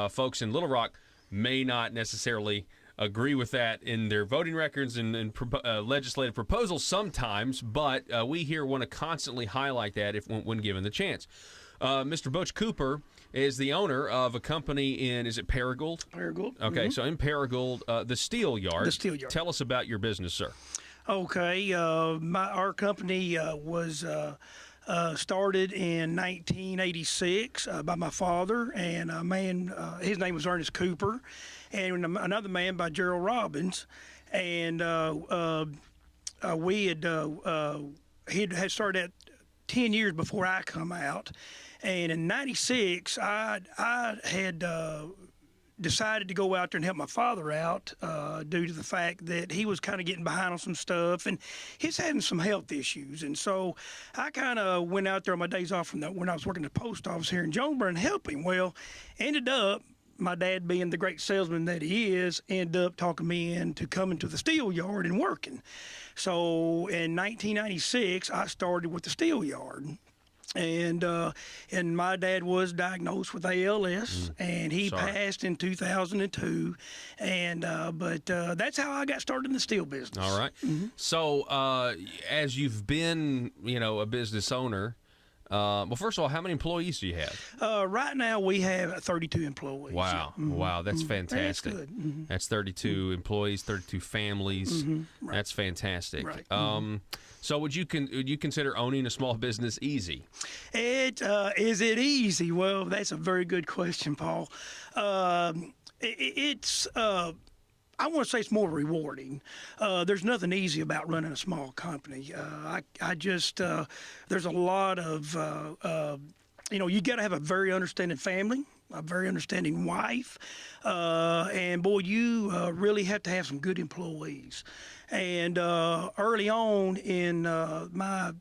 Folks in Little Rock may not necessarily agree with that in their voting records and legislative proposals sometimes, but we here want to constantly highlight that when given the chance. Mr. Butch Cooper is the owner of a company in, is it Paragould? Paragould. Okay, so in Paragould, the Steel Yard. The Steel Yard. Tell us about your business, sir. Okay, our company was started in 1986 by my father and a man, his name was Ernest Cooper, and another man by Gerald Robbins, and we had started 10 years before I come out. And in 96, I had decided to go out there and help my father out due to the fact that he was kind of getting behind on some stuff, and he's having some health issues. And so I kind of went out there on my days off when I was working at the post office here in Jonesboro and help him. Well, ended up, my dad being the great salesman that he is, ended up talking me into coming to the steel yard and working. So in 1996, I started with the steel yard. And my dad was diagnosed with ALS, and he passed in 2002. And but that's how I got started in the steel business. All right. So as you've been, a business owner, well, first of all, how many employees do you have? Right now, we have 32 employees. Wow. Wow, that's fantastic. That's good. That's 32 employees, 32 families. Right. That's fantastic. Right. So would you consider owning a small business easy? Is it easy? Well, that's a very good question, Paul. It's I want to say it's more rewarding. There's nothing easy about running a small company. I just there's a lot of you got to have a very understanding family, a very understanding wife, and boy, you really have to have some good employees. And early on in my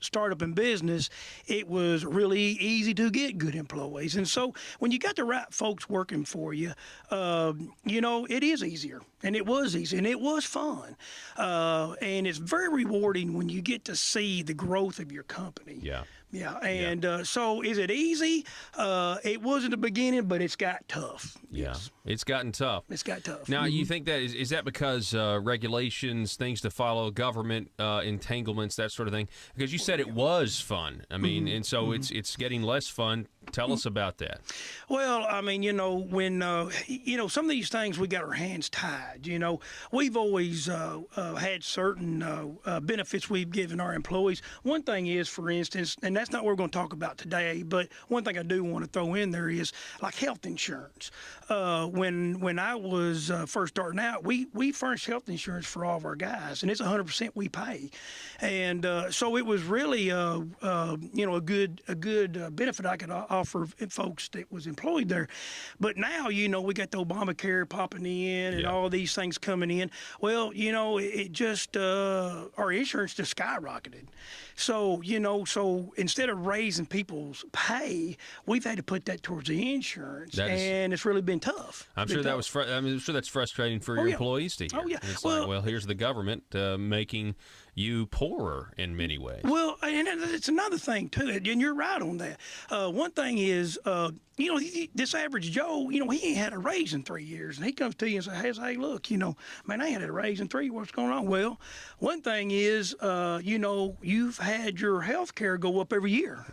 startup in business, it was really easy to get good employees. And so when you got the right folks working for you, it is easier. And it was easy, and it was fun. And it's very rewarding when you get to see the growth of your company. Yeah. Yeah, and so is it easy? It was in the beginning, but it's got tough. Yeah, Yes. it's gotten tough. It's got tough. Now, you think that is that because regulations, things to follow, government entanglements, that sort of thing? Because you said it was fun. I mean, and so it's getting less fun. Tell us about that. Well, I mean, when some of these things we got our hands tied. We've always had certain benefits we've given our employees. One thing is, for instance, and that's not what we're going to talk about today, but one thing I do want to throw in there is like health insurance. When I was first starting out, we furnished health insurance for all of our guys, and it's 100% we pay, and so it was really a good benefit I could offer folks that was employed there. But now we got the Obamacare popping in and all these things coming in. Well, it just our insurance just skyrocketed. So instead of raising people's pay, we've had to put that towards the insurance, and it's really been tough. I'm sure that's frustrating for your employees to hear. Oh, yeah. It's Well, here's the government making you poorer in many ways. Well, and it's another thing too, and you're right on that. One thing is, this average Joe, he ain't had a raise in 3 years, and he comes to you and says, "Hey, look, man, I ain't had a raise in 3 years. What's going on?" Well, one thing is, you've had your health care go up every year,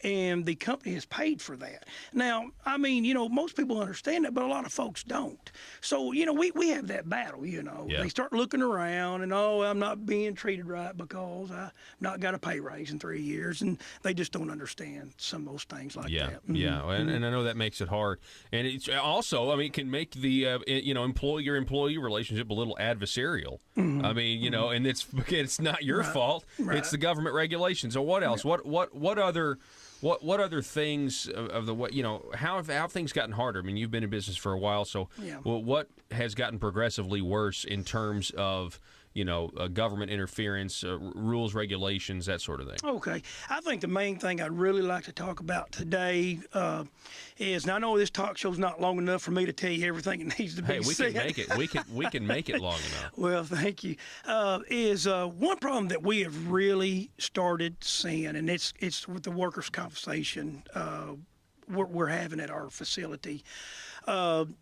and the company has paid for that. Now, I mean, most people understand that, but a lot of folks don't. So, we have that battle. They start looking around, and I'm not being treated treated right because I've not got a pay raise in 3 years, and they just don't understand some of those things like that. Yeah, and I know that makes it hard, and it's also, I mean, it can make the employee relationship a little adversarial. I mean, and it's not your fault; it's the government regulations. So what else? What other things of the how have things gotten harder? I mean, you've been in business for a while, so what has gotten progressively worse in terms of government interference, rules, regulations, that sort of thing? Okay. I think the main thing I'd really like to talk about today is, and I know this talk show's not long enough for me to tell you everything that needs to be said. Hey, we can make it long enough. Well, thank you. Is one problem that we have really started seeing, and it's with the workers' compensation we're having at our facility. Shame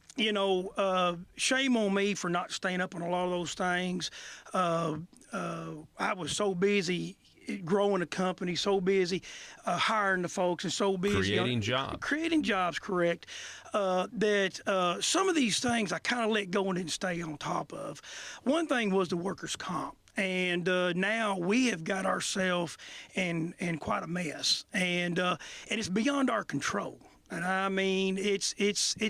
on me for not staying up on a lot of those things. I was so busy growing the company, so busy hiring the folks, and so busy creating jobs, correct, that some of these things I kind of let go and didn't stay on top of. One thing was the workers' comp. And now we have got ourselves in quite a mess, and it's beyond our control. And I mean, it's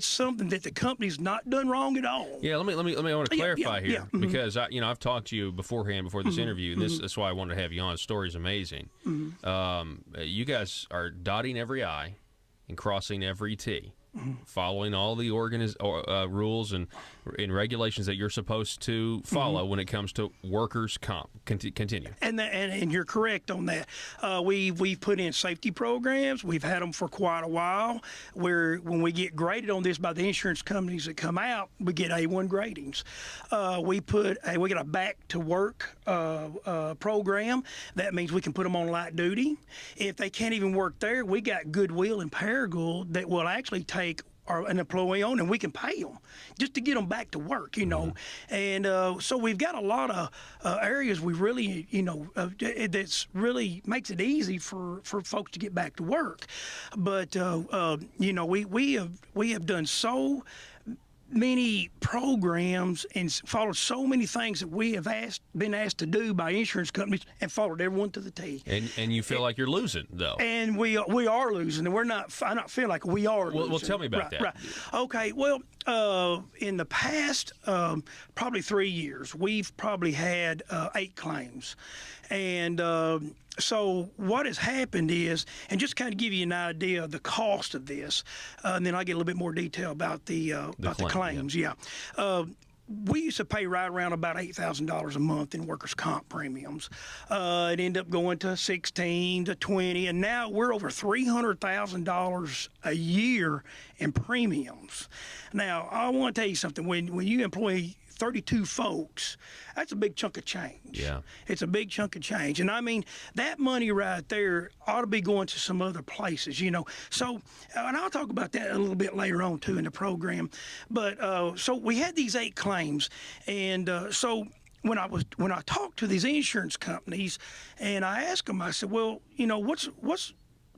something that the company's not done wrong at all. Yeah, let me I want to clarify here because I've talked to you beforehand before this interview, and that's why I wanted to have you on. The story's amazing. You guys are dotting every I and crossing every T, following all the rules and regulations that you're supposed to follow when it comes to workers' comp. Continue. And you're correct on that. We've put in safety programs. We've had them for quite a while. Where when we get graded on this by the insurance companies that come out, we get A1 gradings. We got a back to work program. That means we can put them on light duty. If they can't even work there, we got Goodwill and Paragould that will actually take an employee on, and we can pay them just to get them back to work, And so we've got a lot of areas we really, that's really makes it easy for folks to get back to work. But we have done so many programs and followed so many things that we have been asked to do by insurance companies, and followed everyone to the T. And you feel like you're losing, though. And we are losing, and I don't feel like we are losing. Well, tell me about that. Right. Okay. Well, in the past probably 3 years, we've probably had 8 claims, and so what has happened is, and just kind of give you an idea of the cost of this, and then I'll get a little bit more detail about the claims. Yeah. We used to pay right around about $8,000 a month in workers' comp premiums. It ended up going to 16 to 20, and now we're over $300,000 a year in premiums. Now, I want to tell you something. When you employ 32 folks, that's a big chunk of change. Yeah. It's a big chunk of change. And I mean, that money right there ought to be going to some other places, So, and I'll talk about that a little bit later on, too, in the program. But so we had these 8 claims. And so when I talked to these insurance companies and I asked them, I said, well,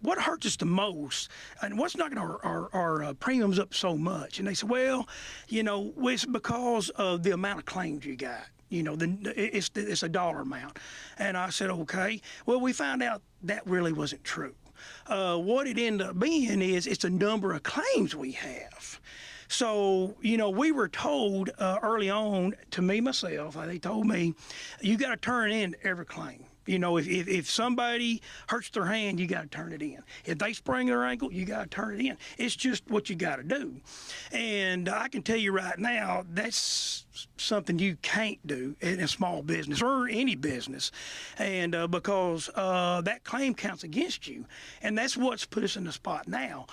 what hurts us the most, and what's knocking our premiums up so much? And they said, well, it's because of the amount of claims you got. It's a dollar amount. And I said, okay. Well, we found out that really wasn't true. What it ended up being is it's the number of claims we have. So, we were told early on, to me, myself, they told me, you got to turn in every claim. If somebody hurts their hand, you got to turn it in. If they sprain their ankle, you got to turn it in. It's just what you got to do. And I can tell you right now, that's something you can't do in a small business or any business, and because that claim counts against you, and that's what's put us in the spot now.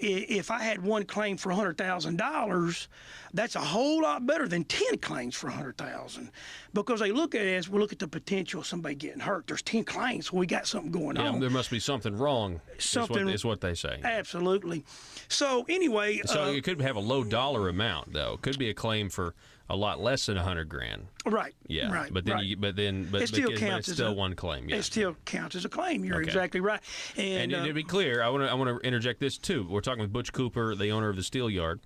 If I had one claim for $100,000, that's a whole lot better than 10 claims for $100,000, because they look at it as, we look at the potential of somebody getting hurt. There's 10 claims, so we got something going on. There must be something wrong. Is what they say. Absolutely. So anyway, so you could have a low dollar amount, though. It could be a claim for a lot less than $100,000. Right. Yeah. Right. But then, right. It still counts. It's still one claim. Yeah. It still counts as a claim. You're exactly right. And to be clear, I want to interject this too. We're talking with Butch Cooper, the owner of the Steel Yard.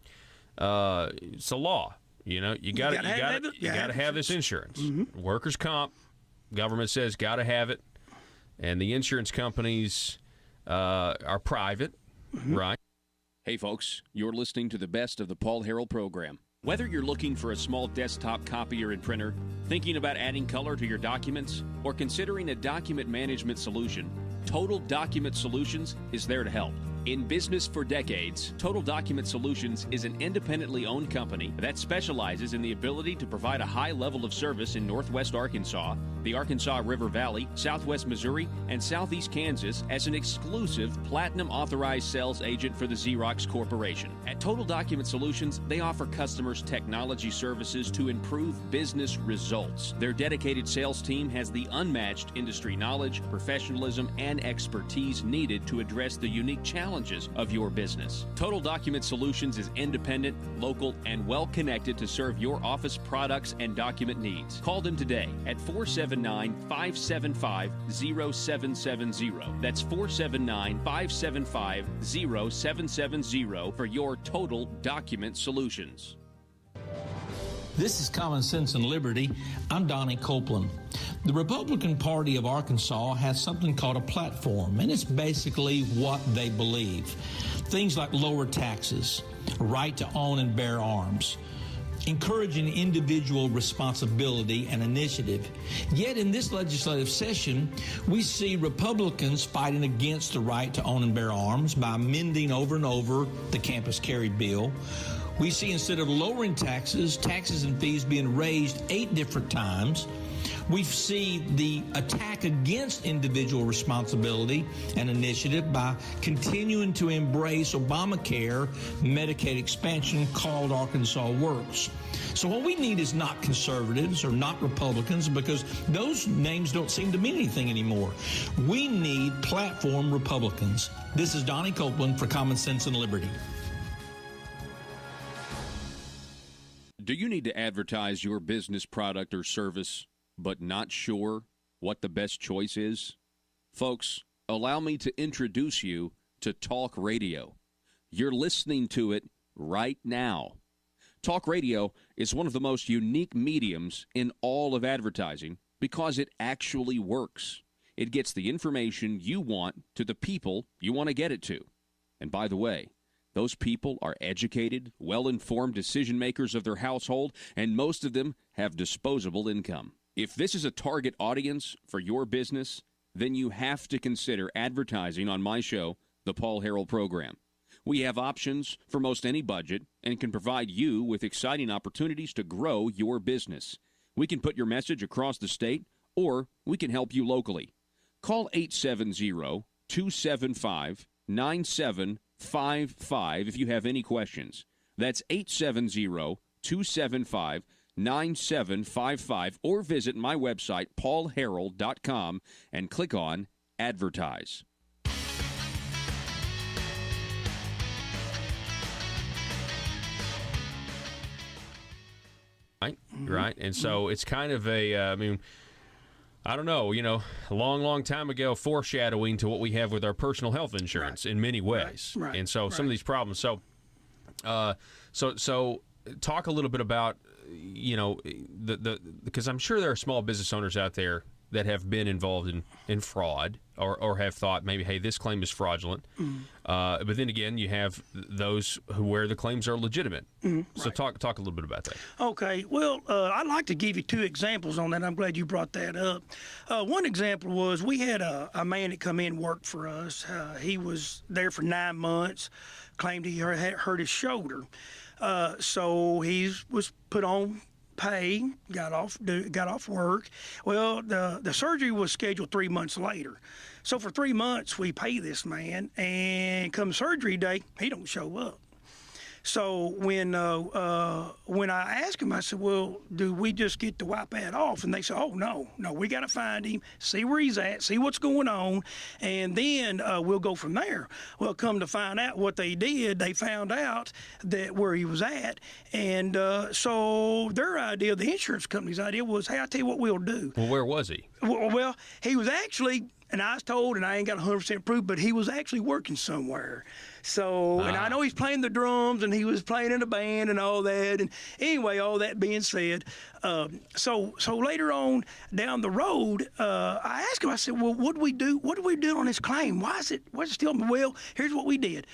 It's a law. You got to have this insurance. Workers' comp. Government says got to have it, and the insurance companies are private, right? Hey, folks, you're listening to the best of the Paul Harrell program. Whether you're looking for a small desktop copier and printer, thinking about adding color to your documents, or considering a document management solution, Total Document Solutions is there to help. In business for decades, Total Document Solutions is an independently owned company that specializes in the ability to provide a high level of service in Northwest Arkansas, the Arkansas River Valley, Southwest Missouri, and Southeast Kansas as an exclusive Platinum Authorized Sales Agent for the Xerox Corporation. At Total Document Solutions, they offer customers technology services to improve business results. Their dedicated sales team has the unmatched industry knowledge, professionalism, and expertise needed to address the unique challenges of your business. Total Document Solutions is independent, local, and well-connected to serve your office products and document needs. Call them today at 479-575-0770. That's 479-575-0770 for your Total Document Solutions. This is Common Sense and Liberty. I'm Donnie Copeland. The Republican Party of Arkansas has something called a platform, and it's basically what they believe. Things like lower taxes, a right to own and bear arms, encouraging individual responsibility and initiative. Yet in this legislative session, we see Republicans fighting against the right to own and bear arms by amending over and over the campus carry bill. We see instead of lowering taxes and fees being raised 8 different times. We see the attack against individual responsibility and initiative by continuing to embrace Obamacare Medicaid expansion called Arkansas Works. So what we need is not conservatives or not Republicans, because those names don't seem to mean anything anymore. We need platform Republicans. This is Donnie Copeland for Common Sense and Liberty. Do you need to advertise your business product or service, but not sure what the best choice is? Folks, allow me to introduce you to Talk Radio. You're listening to it right now. Talk radio is one of the most unique mediums in all of advertising because it actually works. It gets the information you want to the people you want to get it to. And by the way, those people are educated, well-informed decision makers of their household, and most of them have disposable income. If this is a target audience for your business, then you have to consider advertising on my show, The Paul Harrell Program. We have options for most any budget and can provide you with exciting opportunities to grow your business. We can put your message across the state, or we can help you locally. Call 870-275-9755 if you have any questions. That's 870-275-9755, or visit my website, paulharrell.com, and click on Advertise. Right. And so it's kind of a, I don't know, a long time ago, foreshadowing to what we have with our personal health insurance in many ways. Right. And so some of these problems. So talk a little bit about, because I'm sure there are small business owners out there that have been involved in fraud or have thought maybe, hey, this claim is fraudulent. But then again, you have those where the claims are legitimate. So talk a little bit about that. Okay. Well, I'd like to give you 2 examples on that. I'm glad you brought that up. One example was we had a man that come in and worked for us. He was there for 9 months, claimed he hurt his shoulder. So he was put on pay, got off work. Well, the surgery was scheduled 3 months later. So for 3 months, we pay this man, and come surgery day, he don't show up. So when I asked him, I said, well, do we just get to wipe that off? And they said, oh, no, we got to find him, see where he's at, see what's going on, and then we'll go from there. Well, come to find out what they did, they found out that where he was at, and so their idea, the insurance company's idea was, hey, I'll tell you what we'll do. Well, where was he? Well, he was actually And I was told, and I ain't got 100% proof, but he was actually working somewhere. So, and I know he's playing the drums, and he was playing in a band and all that. And anyway, all that being said, so later on down the road, I asked him, I said, well, what do we do? What do we do on this claim? Why is it still? Well, here's what we did.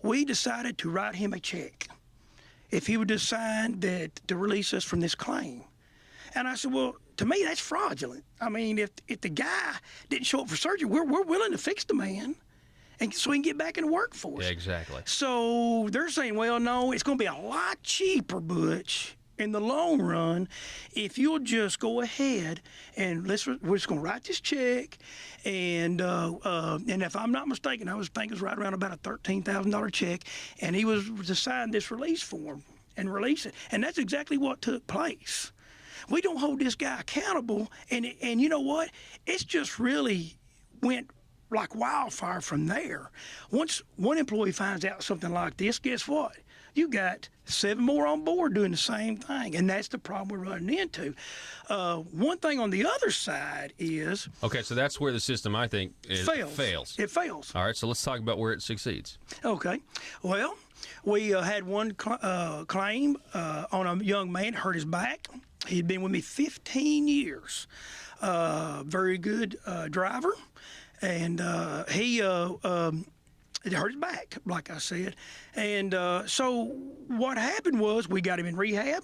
We decided to write him a check if he would decide that to release us from this claim. And I said, well, to me, that's fraudulent. I mean, if the guy didn't show up for surgery, we're willing to fix the man, and so he can get back in the workforce. Yeah, exactly. So they're saying, well, no, it's going to be a lot cheaper, Butch, in the long run, if you'll just go ahead and we're just going to write this check, and if I'm not mistaken, I think it was right around about a $13,000 check, and he was to sign this release form and release it, and that's exactly what took place. We don't hold this guy accountable, and you know what? It's just really went like wildfire from there. Once one employee finds out something like this, guess what? You got 7 more on board doing the same thing, and that's the problem we're running into. One thing on the other side is... Okay, so that's where the system, I think, fails. It fails. All right, so let's talk about where it succeeds. Okay. Well, we had one claim on a young man hurt his back. He'd been with me 15 years. Very good driver. And he it hurt his back, like I said. And so what happened was we got him in rehab.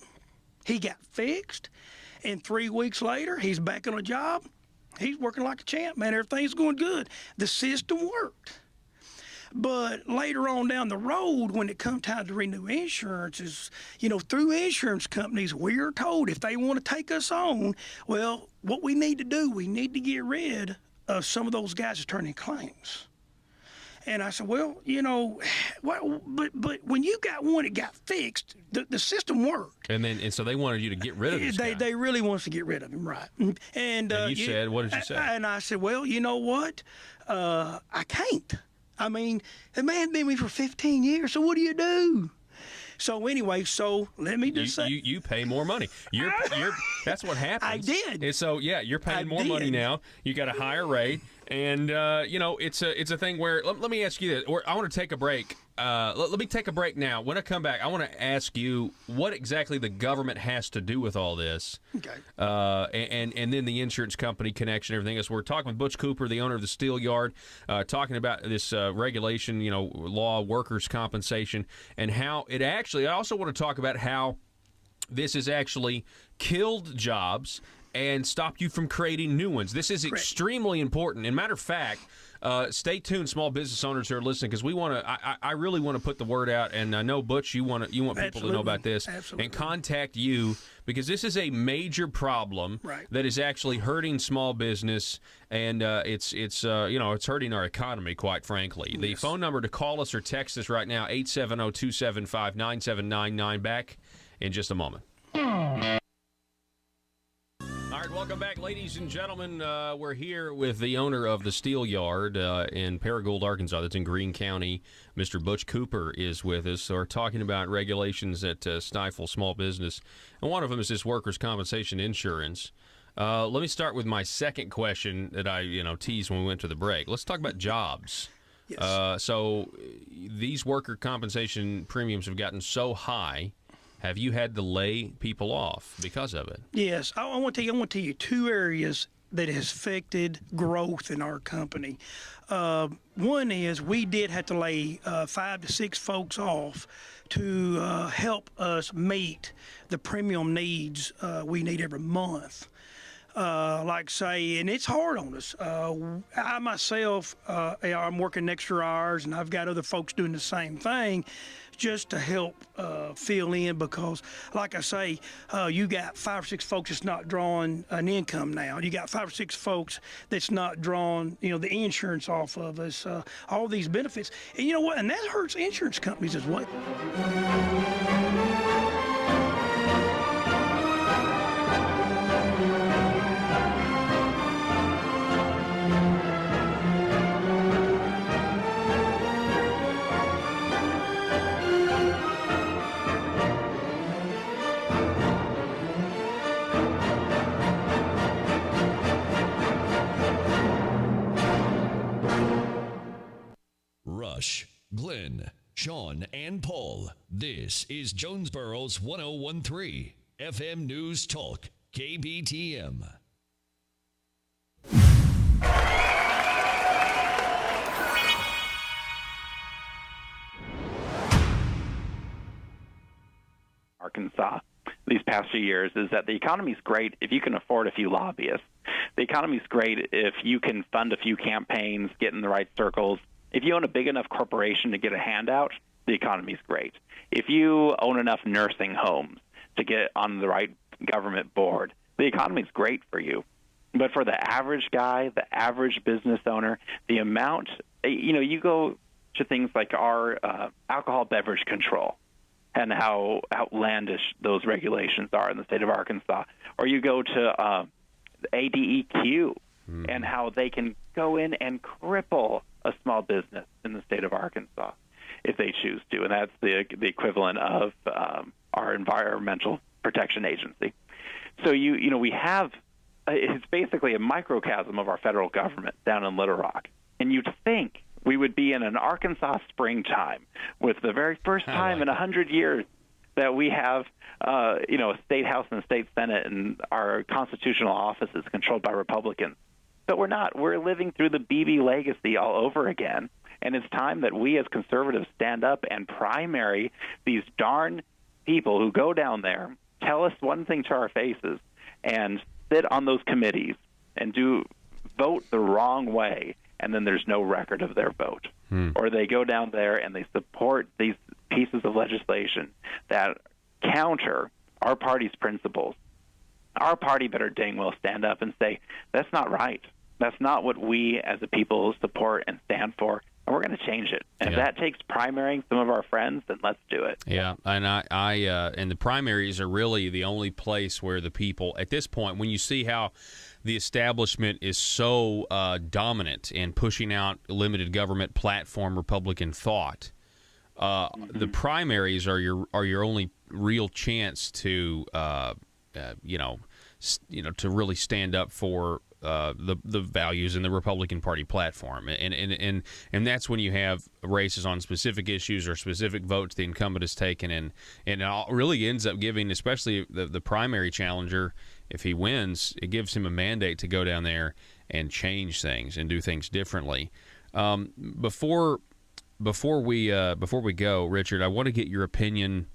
He got fixed. And 3 weeks later, he's back on a job. He's working like a champ, man. Everything's going good. The system worked. But later on down the road, when it comes time to renew insurances, through insurance companies, we're told if they want to take us on, well, what we need to do, we need to get rid of some of those guys that turn in claims. And I said, well, but when you got one that got fixed, the system worked. And so they wanted you to get rid of this guy. They really want us to get rid of him, right? And you said, what did you say? And I said, well, you know what? I can't. I mean, the man been with me for 15 years, so what do you do? So anyway, let me just say... You pay more money. That's what happens. I did. And so, yeah, you're paying more money now. You got a higher rate. And, it's a thing where... Let me ask you this. I want to take a break. Let me take a break now. When I come back, I want to ask you what exactly the government has to do with all this. Okay. And then the insurance company connection, everything else. We're talking with Butch Cooper, the owner of the Steel Yard, talking about this regulation, law, workers' compensation, and how it actually... I also want to talk about how this has actually killed jobs and stopped you from creating new ones. This is extremely important. And matter of fact, stay tuned, small business owners who are listening, because we want to. I really want to put the word out, and I know Butch, you want people to know about this. Absolutely. And contact you, because this is a major problem that is actually hurting small business, and it's hurting our economy, quite frankly. Yes. The phone number to call us or text us right now, 870-275-9799. Back in just a moment. All right, welcome back, ladies and gentlemen. We're here with the owner of the Steel Yard in Paragould, Arkansas. That's in Greene County. Mr. Butch Cooper is with us. So we're talking about regulations that stifle small business, and one of them is this workers' compensation insurance. Let me start with my second question that I teased when we went to the break. Let's talk about jobs. Yes. So these worker compensation premiums have gotten so high. Have you had to lay people off because of it? Yes. I want to tell you 2 areas that has affected growth in our company. One is we did have to lay 5 to 6 folks off to help us meet the premium needs we need every month. And it's hard on us. I myself, I'm working extra hours, and I've got other folks doing the same thing, just to help fill in, because, like I say, you got 5 or 6 folks that's not drawing an income now. You got 5 or 6 folks that's not drawing, the insurance off of us, all these benefits. And you know what? And that hurts insurance companies as well. Rush, Glenn, Sean, and Paul. This is Jonesboro's 1013 FM News Talk, KBTM. Arkansas these past few years is that the economy's great if you can afford a few lobbyists. The economy's great if you can fund a few campaigns, get in the right circles. If you own a big enough corporation to get a handout, the economy's great. If you own enough nursing homes to get on the right government board, the economy's great for you. But for the average guy, the average business owner, the amount, you go to things like our alcohol beverage control and how outlandish those regulations are in the state of Arkansas. Or you go to ADEQ and how they can go in and cripple a small business in the state of Arkansas if they choose to. And that's the equivalent of our Environmental Protection Agency. So, we have, it's basically a microcosm of our federal government down in Little Rock. And you'd think we would be in an Arkansas springtime with the very first time in 100 years that we have, a state house and a state senate, and our constitutional offices controlled by Republicans. But we're not. We're living through the Beebe legacy all over again. And it's time that we as conservatives stand up and primary these darn people who go down there, tell us one thing to our faces, and sit on those committees and vote the wrong way, and then there's no record of their vote. Or they go down there and they support these pieces of legislation that counter our party's principles. Our party better dang well stand up and say, that's not right. That's not what we as a people support and stand for, and we're going to change it. And if that takes primarying some of our friends, then let's do it. Yeah, and and the primaries are really the only place where the people, at this point, when you see how the establishment is so dominant in pushing out limited government platform Republican thought, the primaries are your only real chance to to really stand up for the values in the Republican Party platform, and that's when you have races on specific issues or specific votes the incumbent has taken, and it really ends up giving, especially the primary challenger, if he wins, it gives him a mandate to go down there and change things and do things differently. Before we go, Richard, I want to get your opinion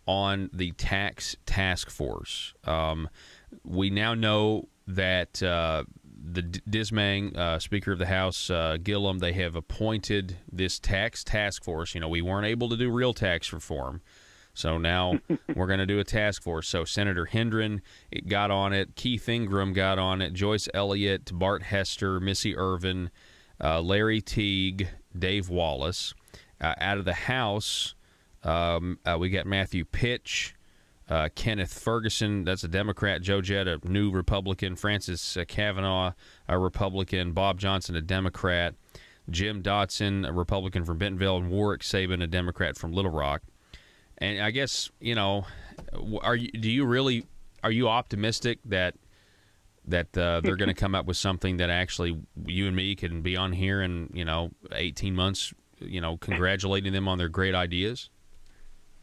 on the tax task force. We now know that the Dismang, Speaker of the House, Gillum, they have appointed this tax task force. We weren't able to do real tax reform, so now we're going to do a task force. So Senator Hendren got on it, Keith Ingram got on it, Joyce Elliott, Bart Hester, Missy Irvin, Larry Teague, Dave Wallace. Out of the House, we got Matthew Pitch, Kenneth Ferguson, that's a Democrat, Joe Jett, a new Republican, Francis Kavanaugh, a Republican, Bob Johnson, a Democrat, Jim Dotson, a Republican from Bentonville, and Warwick Sabin, a Democrat from Little Rock. And I guess, are you optimistic that they're going to come up with something that actually you and me can be on here in 18 months, congratulating them on their great ideas?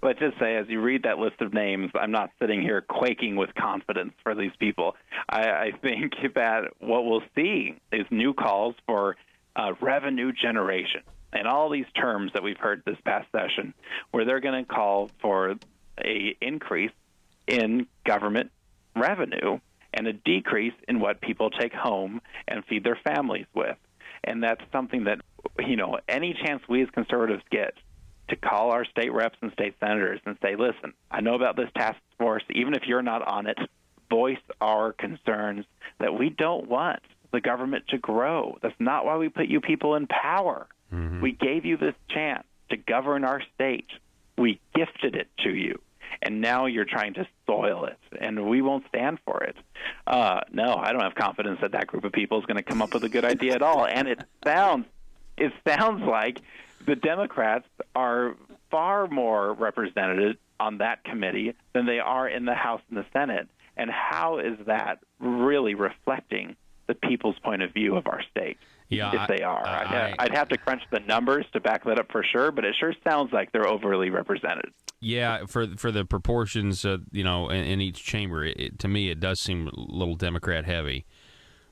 Let's just say, as you read that list of names, I'm not sitting here quaking with confidence for these people. I think that what we'll see is new calls for revenue generation and all these terms that we've heard this past session, where they're going to call for a increase in government revenue and a decrease in what people take home and feed their families with. And that's something that, any chance we as conservatives get to call our state reps and state senators and say, listen, I know about this task force. Even if you're not on it, voice our concerns that we don't want the government to grow. That's not why we put you people in power. Mm-hmm. We gave you this chance to govern our state. We gifted it to you. And now you're trying to soil it, and we won't stand for it. No, I don't have confidence that group of people is going to come up with a good idea at all. And it sounds like the Democrats are far more represented on that committee than they are in the House and the Senate. And how is that really reflecting the people's point of view of our state? Yeah, if they are. I'd have to crunch the numbers to back that up for sure, but it sure sounds like they're overly represented. Yeah, for the proportions, in each chamber, to me it does seem a little Democrat heavy,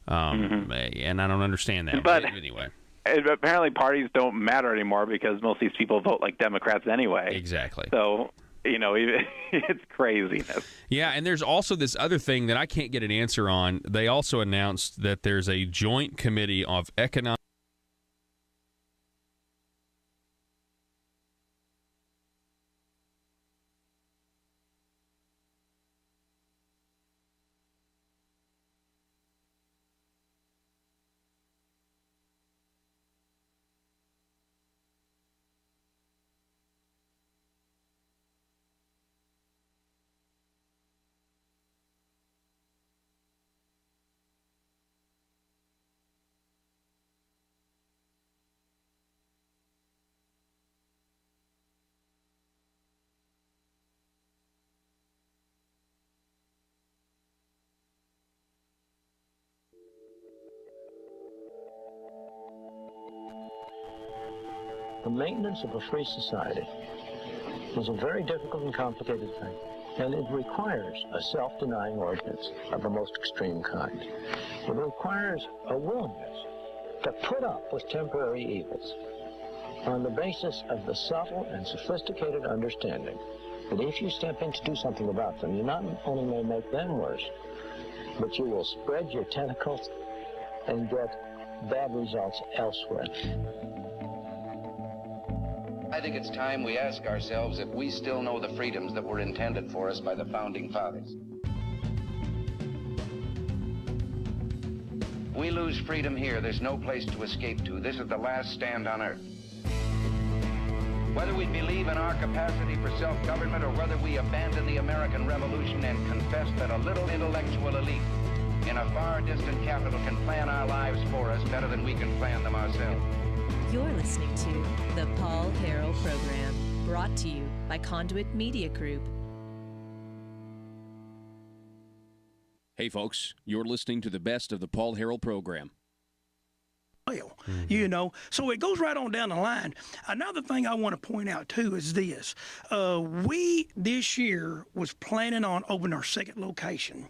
and I don't understand that. But anyway, apparently parties don't matter anymore because most of these people vote like Democrats anyway. Exactly. So it's craziness. Yeah, and there's also this other thing that I can't get an answer on. They also announced that there's a joint committee of economic. The maintenance of a free society is a very difficult and complicated thing, and it requires a self-denying ordinance of the most extreme kind. It requires a willingness to put up with temporary evils on the basis of the subtle and sophisticated understanding that if you step in to do something about them, you not only may make them worse, but you will spread your tentacles and get bad results elsewhere. I think it's time we ask ourselves if we still know the freedoms that were intended for us by the Founding Fathers. We lose freedom here, there's no place to escape to. This is the last stand on earth. Whether we believe in our capacity for self-government or whether we abandon the American Revolution and confess that a little intellectual elite in a far distant capital can plan our lives for us better than we can plan them ourselves. You're listening to the Paul Harrell Program, brought to you by Conduit Media Group. Hey, folks, you're listening to the best of the Paul Harrell Program. So it goes right on down the line. Another thing I want to point out, too, is this. We, this year, was planning on opening our second location,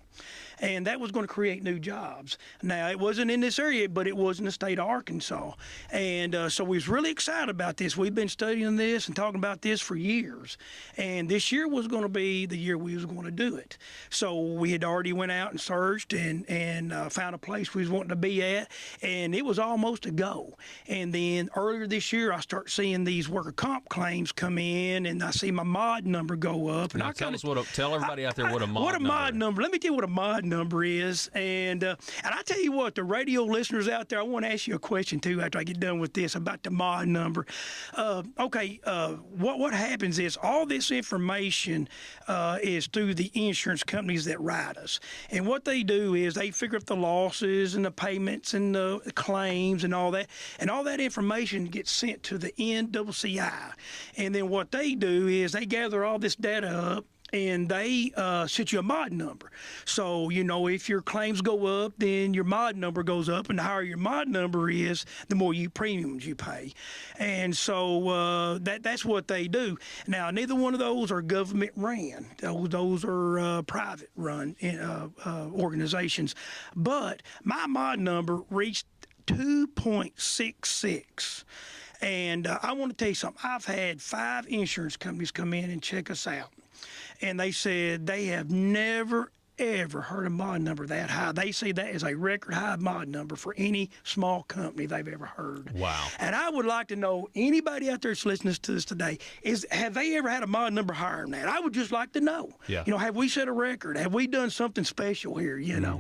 and that was going to create new jobs. Now, it wasn't in this area, but it was in the state of Arkansas, and so we was really excited about this. We've been studying this and talking about this for years, and this year was going to be the year we was going to do it. So we had already went out and searched and found a place we was wanting to be at, and it was almost a go. And then earlier this year, I start seeing these worker comp claims come in, and I see my mod number go up. And now tell everybody out there what a mod number. Let me tell you what a mod number is. And I tell you what, the radio listeners out there, I want to ask you a question too after I get done with this about the mod number. What happens is all this information is through the insurance companies that write us, and what they do is they figure out the losses and the payments and the claims and all that information gets sent to the NCCI, and then what they do is they gather all this data up and they set you a mod number. So, if your claims go up, then your mod number goes up, and the higher your mod number is, the more premiums you pay. And so that's what they do. Now, neither one of those are government ran. Those are private run organizations. But my mod number reached 2.66. And I want to tell you something. I've had 5 insurance companies come in and check us out. And they said they have never, ever heard a mod number that high. They say that is a record high mod number for any small company they've ever heard. Wow. And I would like to know, anybody out there that's listening to this today, have they ever had a mod number higher than that? I would just like to know. Yeah. Have we set a record? Have we done something special here, Yeah.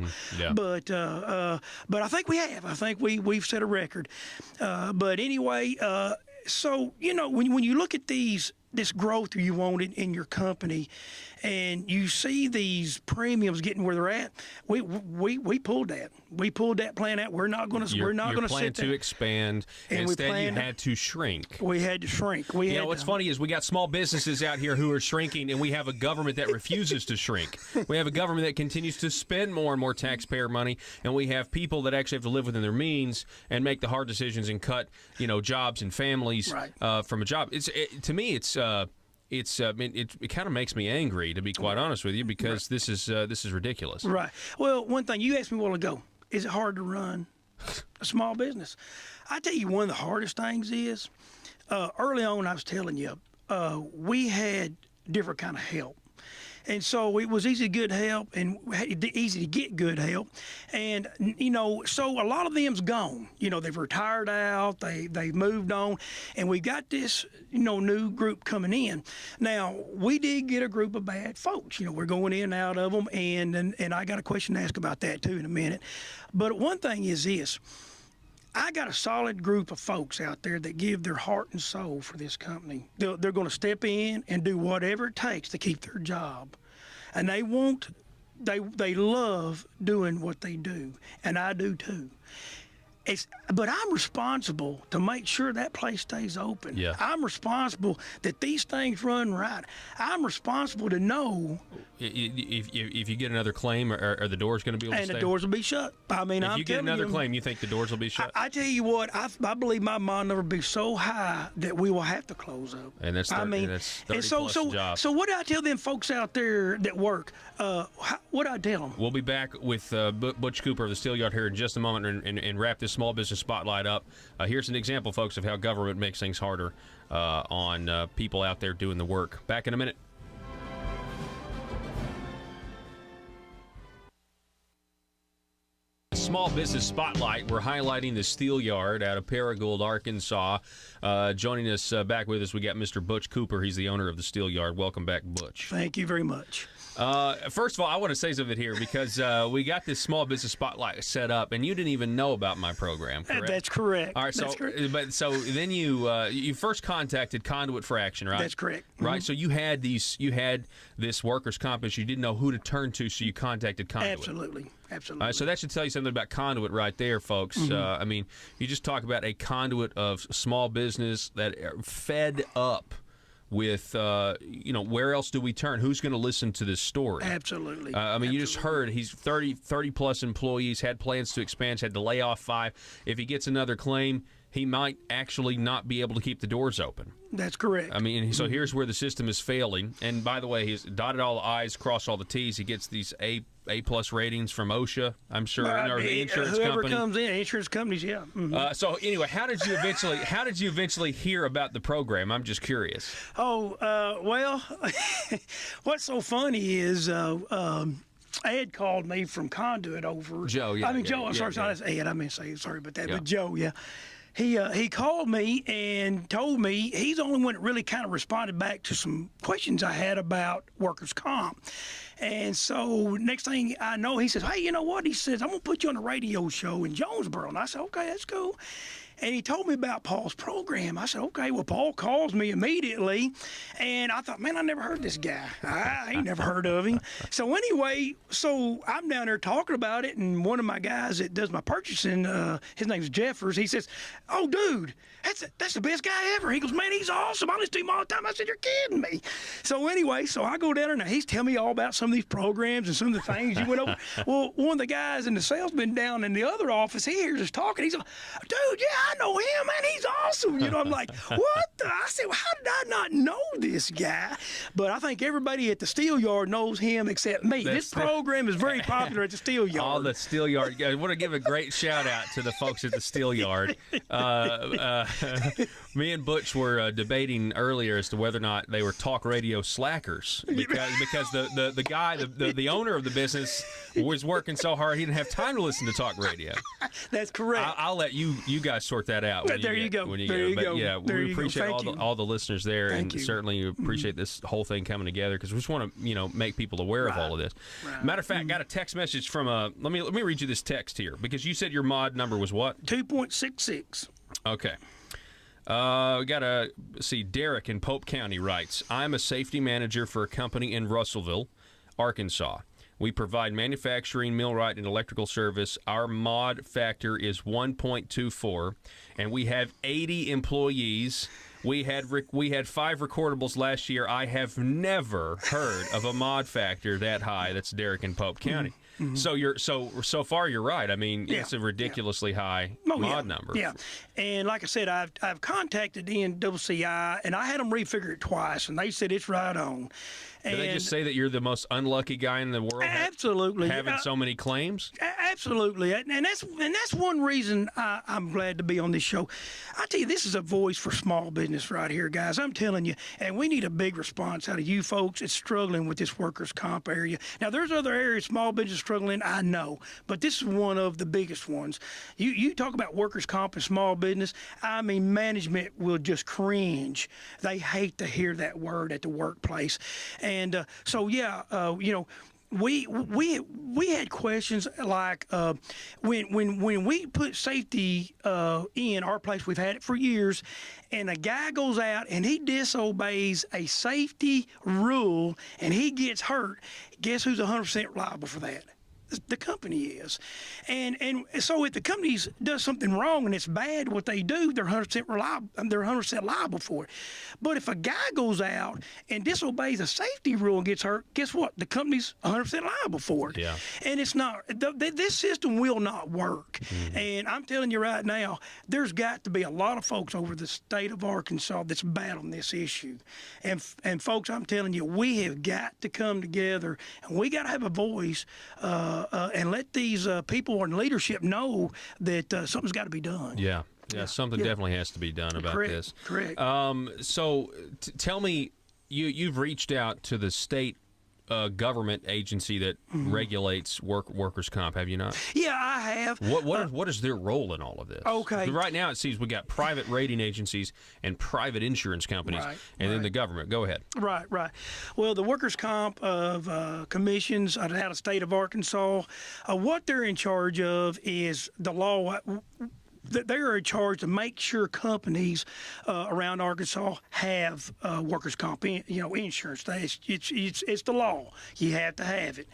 But I think we have. I think we've set a record. But anyway, so, when you look at these this growth you wanted in your company, and you see these premiums getting where they're at, we pulled that. We pulled that plan out. We're not going to sit there. To expand. And instead, you had to shrink. We had to shrink. What's funny is we got small businesses out here who are shrinking, and we have a government that refuses to shrink. We have a government that continues to spend more and more taxpayer money, and we have people that actually have to live within their means and make the hard decisions and cut, jobs and families from a job. To me, it kind of makes me angry, to be quite honest with you, because this is ridiculous. Right. Well, one thing you asked me a while ago, is it hard to run a small business? I tell you, one of the hardest things is early on. I was telling you, we had different kind of help. And so it was easy to get help and easy to get good help. And, so a lot of them's gone. They've retired out, they've moved on, and we got this, new group coming in. Now, we did get a group of bad folks. We're going in and out of them, and I got a question to ask about that, too, in a minute. But one thing is this. I got a solid group of folks out there that give their heart and soul for this company. They're going to step in and do whatever it takes to keep their job. And they love doing what they do, and I do too. But I'm responsible to make sure that place stays open. Yeah. I'm responsible that these things run right. I'm responsible to know if you get another claim, are the doors going to be able to stay? And the doors will be shut. If you get another claim, you think the doors will be shut? I tell you what, I believe my mod number will be so high that we will have to close up. And that's 30 plus jobs. So what do I tell them folks out there that work? What do I tell them? We'll be back with Butch Cooper of the Steel Yard here in just a moment and wrap this small business spotlight up. Here's an example, folks, of how government makes things harder on people out there doing the work. Back in a minute. Small Business Spotlight. We're highlighting the Steel Yard out of Paragould, Arkansas. Joining us back with us, we got Mr. Butch Cooper. He's the owner of the Steel Yard. Welcome back, Butch. Thank you very much. First of all, I want to say something here because we got this Small Business Spotlight set up, and you didn't even know about my program, correct? That's correct. All right, so then you first contacted Conduit Fraction, right? That's correct. Right. So you had this workers' comp issue. You didn't know who to turn to, so you contacted Conduit. Absolutely. So that should tell you something about Conduit right there, folks. Mm-hmm. You just talk about a conduit of small business that are fed up with, where else do we turn? Who's going to listen to this story? Absolutely. You just heard he's 30-plus employees, had plans to expand, had to lay off 5. If he gets another claim, he might actually not be able to keep the doors open. That's correct. So here's where the system is failing. And by the way, he's dotted all the I's, crossed all the T's. He gets these A+ ratings from OSHA, I'm sure, or the insurance whoever company. Comes in, insurance companies, yeah. Mm-hmm. So anyway, how did you eventually hear about the program? I'm just curious. Well, what's so funny is Ed called me from Conduit over. Joe, yeah. Joe. I'm sorry, that's Ed. I meant to say sorry about that, but Joe, yeah. He called me and told me he's the only one that really kind of responded back to some questions I had about workers' comp. And so next thing I know, he says, hey, you know what? He says, I'm going to put you on a radio show in Jonesboro. And I said, okay, that's cool. And he told me about Paul's program. I said, okay, well, Paul calls me immediately. And I thought, man, I never heard this guy. I ain't never heard of him. So anyway, I'm down there talking about it. And one of my guys that does my purchasing, his name's Jeffers, he says, oh, dude, that's the best guy ever. He goes, man, he's awesome. I listen to him all the time. I said, you're kidding me. So anyway, I go down there, and he's telling me all about some of these programs and some of the things you went over. Well, one of the guys in the salesman down in the other office, he hears us talking. He's like, dude, yeah, I know him, man. He's awesome. I'm like, what the? I said, well, how did I not know this guy? But I think everybody at the Steel Yard knows him except me. This program is very popular at the Steel Yard. All the Steel Yard. I want to give a great shout out to the folks at the Steel Yard. Me and Butch were debating earlier as to whether or not they were talk radio slackers because the guy, the owner of the business, was working so hard he didn't have time to listen to talk radio. That's correct. I'll let you guys sort that out. There you go. But yeah, we appreciate all the listeners there, Thank you. Certainly appreciate this whole thing coming together because we just want to make people aware of all of this. Right. Matter of fact, got a text message from let me read you this text here because you said your mod number was what? 2.66. Okay. We got to see. Derek in Pope County writes, I'm a safety manager for a company in Russellville, Arkansas. We provide manufacturing, millwright, and electrical service. Our mod factor is 1.24, and we have 80 employees. We had 5 recordables last year. I have never heard of a mod factor that high. That's Derek in Pope County. Mm-hmm. So far you're right. I mean, it's a ridiculously high mod number. Yeah, and like I said, I've contacted the NCCI, and I had them refigure it twice, and they said it's right on. Did they just say that you're the most unlucky guy in the world? Absolutely, having so many claims. Absolutely, and that's one reason I'm glad to be on this show. I tell you, this is a voice for small business right here, guys. I'm telling you, and we need a big response out of you folks that's struggling with this workers' comp area. Now, there's other areas small business struggling, I know, but this is one of the biggest ones. You talk about workers' comp and small business. I mean, management will just cringe. They hate to hear that word at the workplace. And we had questions like when we put safety in our place, we've had it for years, and a guy goes out and he disobeys a safety rule and he gets hurt. Guess who's 100% liable for that? The company is. And so if the company does something wrong and it's bad what they do, they're 100% liable for it. But if a guy goes out and disobeys a safety rule and gets hurt, guess what? The company's 100% liable for it. Yeah. And it's not, this system will not work. Mm-hmm. And I'm telling you right now, there's got to be a lot of folks over the state of Arkansas that's battling this issue. And folks, I'm telling you, we have got to come together and we got to have a voice and let these people in leadership know that something's got to be done. Yeah, something definitely has to be done about this. Correct. So tell me, you've reached out to the state government agency that regulates workers' comp, have you not? Yeah, I have. What is their role in all of this? Okay. Right now it seems we got private rating agencies and private insurance companies, then the government. Go ahead. Right. Well, the workers' comp of commissions out of the state of Arkansas, what they're in charge of is the law. They are in charge to make sure companies around Arkansas have workers' comp, insurance. It's the law. You have to have it.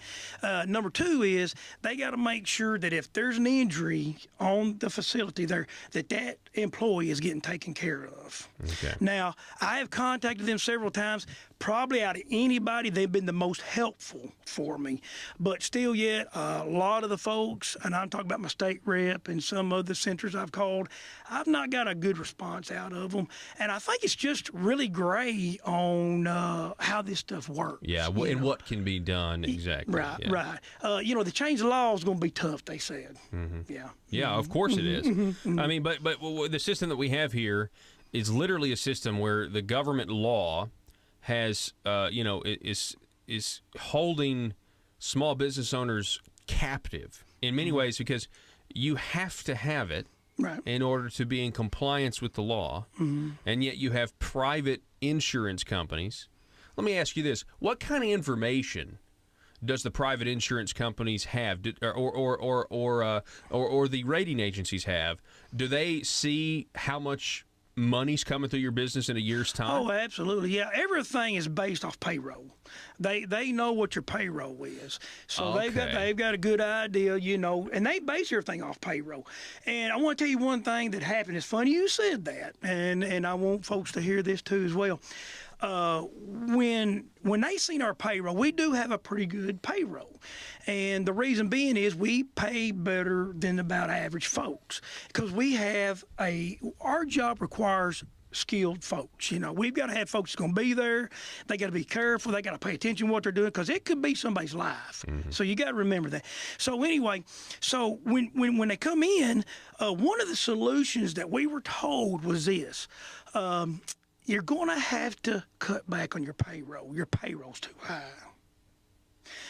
Number two is they got to make sure that if there's an injury on the facility there, that employee is getting taken care of. Okay. Now, I have contacted them several times. Probably out of anybody, they've been the most helpful for me. But still yet, a lot of the folks, and I'm talking about my state rep and some of the centers I've called, I've not got a good response out of them. And I think it's just really gray on how this stuff works. Yeah, and what can be done exactly. Right. The change of law is going to be tough, they said. Mm-hmm. Yeah. Yeah, of course it is. Mm-hmm. I mean, but the system that we have here is literally a system where the government law has, is holding small business owners captive in many ways because you have to have it in order to be in compliance with the law, and yet you have private insurance companies. Let me ask you this: what kind of information does the private insurance companies have, or the rating agencies have? Do they see how much money's coming through your business in a year's time? Oh, absolutely. Yeah, everything is based off payroll. They know what your payroll is, so they've got a good idea, and they base everything off payroll. And I want to tell you one thing that happened. It's funny you said that, and I want folks to hear this too as well. When they seen our payroll, we do have a pretty good payroll. And the reason being is we pay better than about average folks because our job requires skilled folks. We've got to have folks that's going to be there. They got to be careful. They got to pay attention to what they're doing because it could be somebody's life. Mm-hmm. So you got to remember that. So anyway, when they come in, one of the solutions that we were told was this. You're going to have to cut back on your payroll. Your payroll's too high.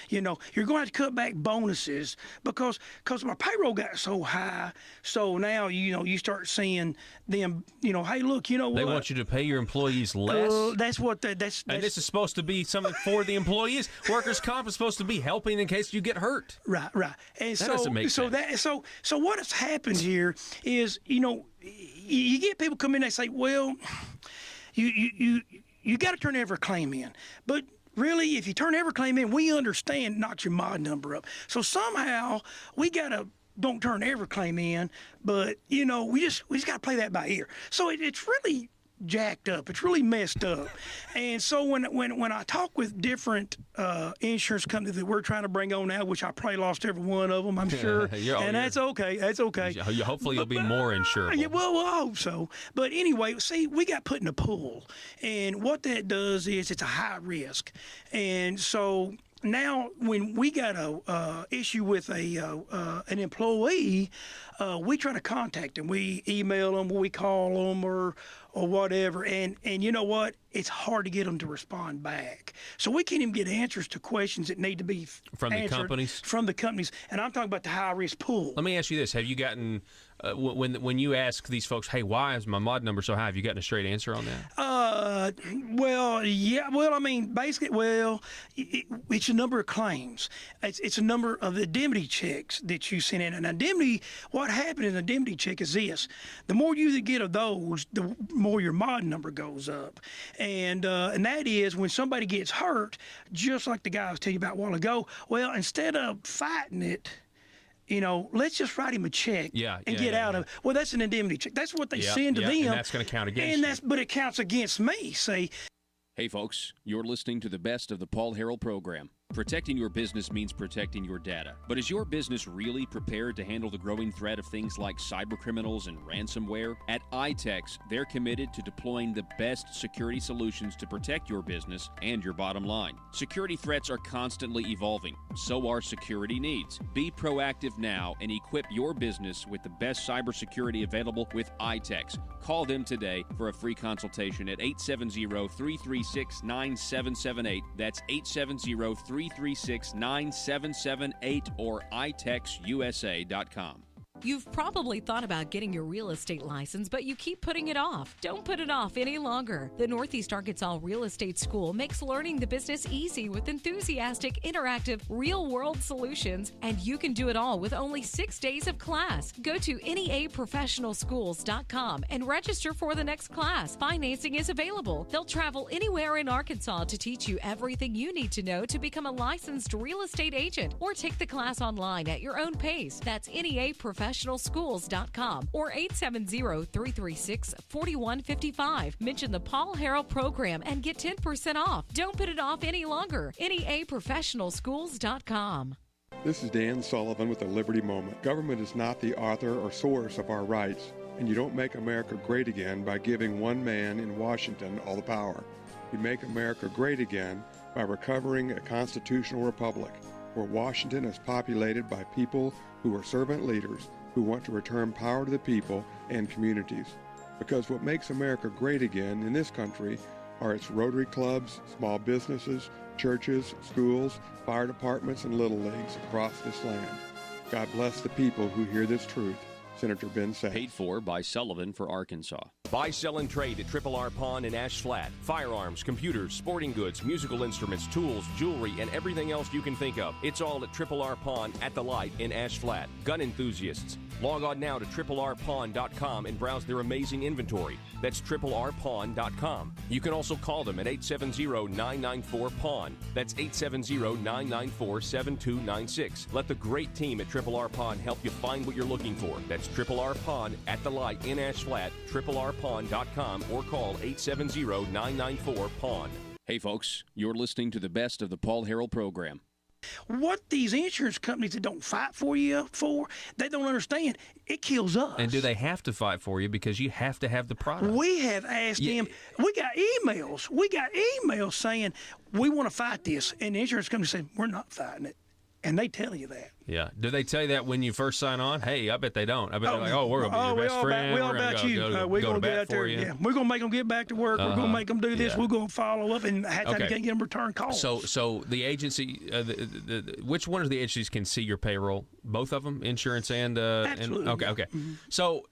You know, you're going to have to cut back bonuses because my payroll got so high. So now, you know, you start seeing them, you know, hey, look, you know what? They want you to pay your employees less? That's what that's. And this is supposed to be something for the employees. Workers' comp is supposed to be helping in case you get hurt. Right. And that doesn't make sense. So what has happened here is, you know, you get people come in, they say, well, you got to turn every claim in. But really, if you turn every claim in, we understand knock your mod number up. So somehow we got to don't turn every claim in, but, you know, we just got to play that by ear. So it's really jacked up. It's really messed up. And so when I talk with different insurance companies that we're trying to bring on now, which I probably lost every one of them, I'm sure, and that's okay. That's okay. Hopefully you'll be more insurable. Yeah, well, I hope so. But anyway, see, we got put in a pool, and what that does is it's a high risk, and so now when we got a issue with an employee, we try to contact them. We email them, we call them, or whatever. And you know what? It's hard to get them to respond back. So we can't even get answers to questions that need to be from the companies. From the companies, and I'm talking about the high risk pool. Let me ask you this: have you gotten when you ask these folks, "Hey, why is my mod number so high?" Have you gotten a straight answer on that? Well, yeah. Well, I mean, basically, it's a number of claims. It's a number of indemnity checks that you send in. And indemnity, what happened in an indemnity check is this: the more you get of those, the more your mod number goes up. And that is when somebody gets hurt, just like the guy I was telling you about a while ago. Well, instead of fighting it, you know, let's just write him a check and get out of it. Well, that's an indemnity check. That's what they send to them. And that's going to count against you. But it counts against me, see. Hey, folks, you're listening to the best of the Paul Harrell program. Protecting your business means protecting your data. But is your business really prepared to handle the growing threat of things like cybercriminals and ransomware? At iTex, they're committed to deploying the best security solutions to protect your business and your bottom line. Security threats are constantly evolving. So are security needs. Be proactive now and equip your business with the best cybersecurity available with iTex. Call them today for a free consultation at 870-336-9778. That's 870-336-9778 or itexusa.com. You've probably thought about getting your real estate license, but you keep putting it off. Don't put it off any longer. The Northeast Arkansas Real Estate School makes learning the business easy with enthusiastic, interactive, real-world solutions, and you can do it all with only 6 days of class. Go to neaprofessionalschools.com and register for the next class. Financing is available. They'll travel anywhere in Arkansas to teach you everything you need to know to become a licensed real estate agent, or take the class online at your own pace. That's neaprofessionalschools.com or 870-336-4155. Mention the Paul Harrell program and get 10% off. Don't put it off any longer. neaprofessionalschools.com. This is Dan Sullivan with the Liberty Moment. Government is not the author or source of our rights, and you don't make America great again by giving one man in Washington all the power. You make America great again by recovering a constitutional republic where Washington is populated by people who are servant leaders who want to return power to the people and communities. Because what makes America great again in this country are its Rotary clubs, small businesses, churches, schools, fire departments, and little leagues across this land. God bless the people who hear this truth. Senator Ben Sasse. Paid for by Sullivan for Arkansas. Buy, sell, and trade at Triple R Pawn in Ash Flat. Firearms, computers, sporting goods, musical instruments, tools, jewelry, and everything else you can think of. It's all at Triple R Pawn at the Light in Ash Flat. Gun enthusiasts, log on now to TripleRPawn.com and browse their amazing inventory. That's TripleRPawn.com. You can also call them at 870-994-PAWN. That's 870-994-7296. Let the great team at Triple R Pawn help you find what you're looking for. That's Triple R Pawn at the Light in Ash Flat, TripleRPawn.com, or call 870-994-PAWN. Hey, folks, you're listening to the best of the Paul Harrell program. What these insurance companies that don't fight for you they don't understand. It kills us. And do they have to fight for you because you have to have the product? We have asked them. We got emails. saying we want to fight this, and the insurance company said we're not fighting it. And they tell you that. Yeah. Do they tell you that when you first sign on? Hey, I bet they don't. I bet they're like, we're going to be your best friend. We're going to get out there. Yeah. We're going to make them get back to work. We're going to make them do this. We're going to follow up. And half time you can't get them return calls. So the agency, which one of the agencies can see your payroll? Both of them? Insurance and Absolutely. Okay. Mm-hmm. So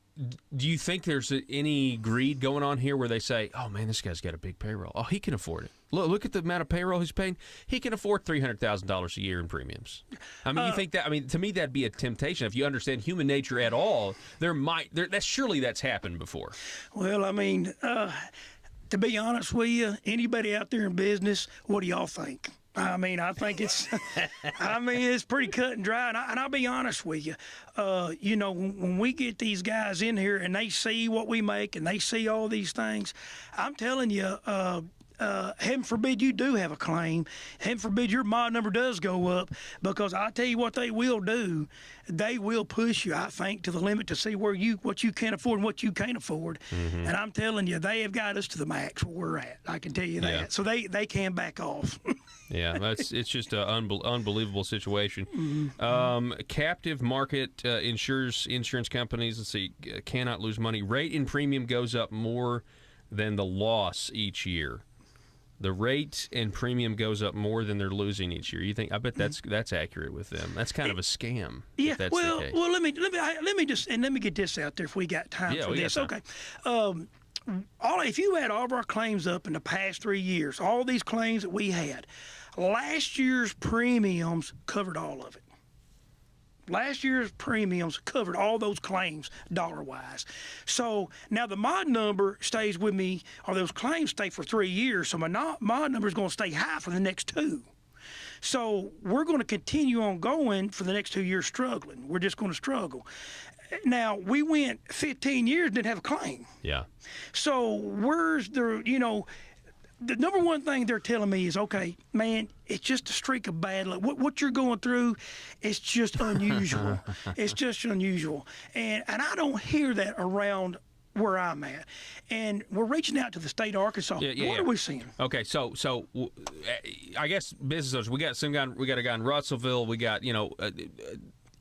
do you think there's any greed going on here where they say, oh, man, this guy's got a big payroll. Oh, he can afford it. Look at the amount of payroll he's paying. He can afford $300,000 a year in premiums. I mean, you think that? I mean, to me, that'd be a temptation. If you understand human nature at all, surely that's happened before. Well, I mean, to be honest with you, anybody out there in business, what do y'all think? I mean, I think it's pretty cut and dry. And I'll be honest with you. When we get these guys in here and they see what we make and they see all these things, I'm telling you, heaven forbid you do have a claim. Heaven forbid your mod number does go up, because I tell you what they will do. They will push you, I think, to the limit to see what you can afford and what you can't afford. Mm-hmm. And I'm telling you, they have got us to the max where we're at. I can tell you that. Yeah. So they can back off. Yeah, it's just an unbelievable situation. Mm-hmm. Captive market insurance companies, let's see, cannot lose money. Rate and premium goes up more than the loss each year. The rate and premium goes up more than they're losing each year. You think? I bet that's accurate with them. That's kind of a scam. Yeah. If that's the case. Well, let me get this out there if we got time for this. Okay. If you add all of our claims up in the past 3 years, all these claims that we had, last year's premiums covered all of it. Last year's premiums covered all those claims dollar-wise. So now the mod number stays with me, or those claims stay for 3 years, so my mod number is going to stay high for the next 2. So we're going to continue on going for the next 2 years struggling. We're just going to struggle. Now, we went 15 years and didn't have a claim. Yeah. So where's the number one thing they're telling me is, okay, man, it's just a streak of bad luck. What you're going through is just unusual. It's just unusual. And I don't hear that around where I'm at. And we're reaching out to the state of Arkansas. What are we seeing? Okay, so I guess business owners, we got a guy in Russellville. We got,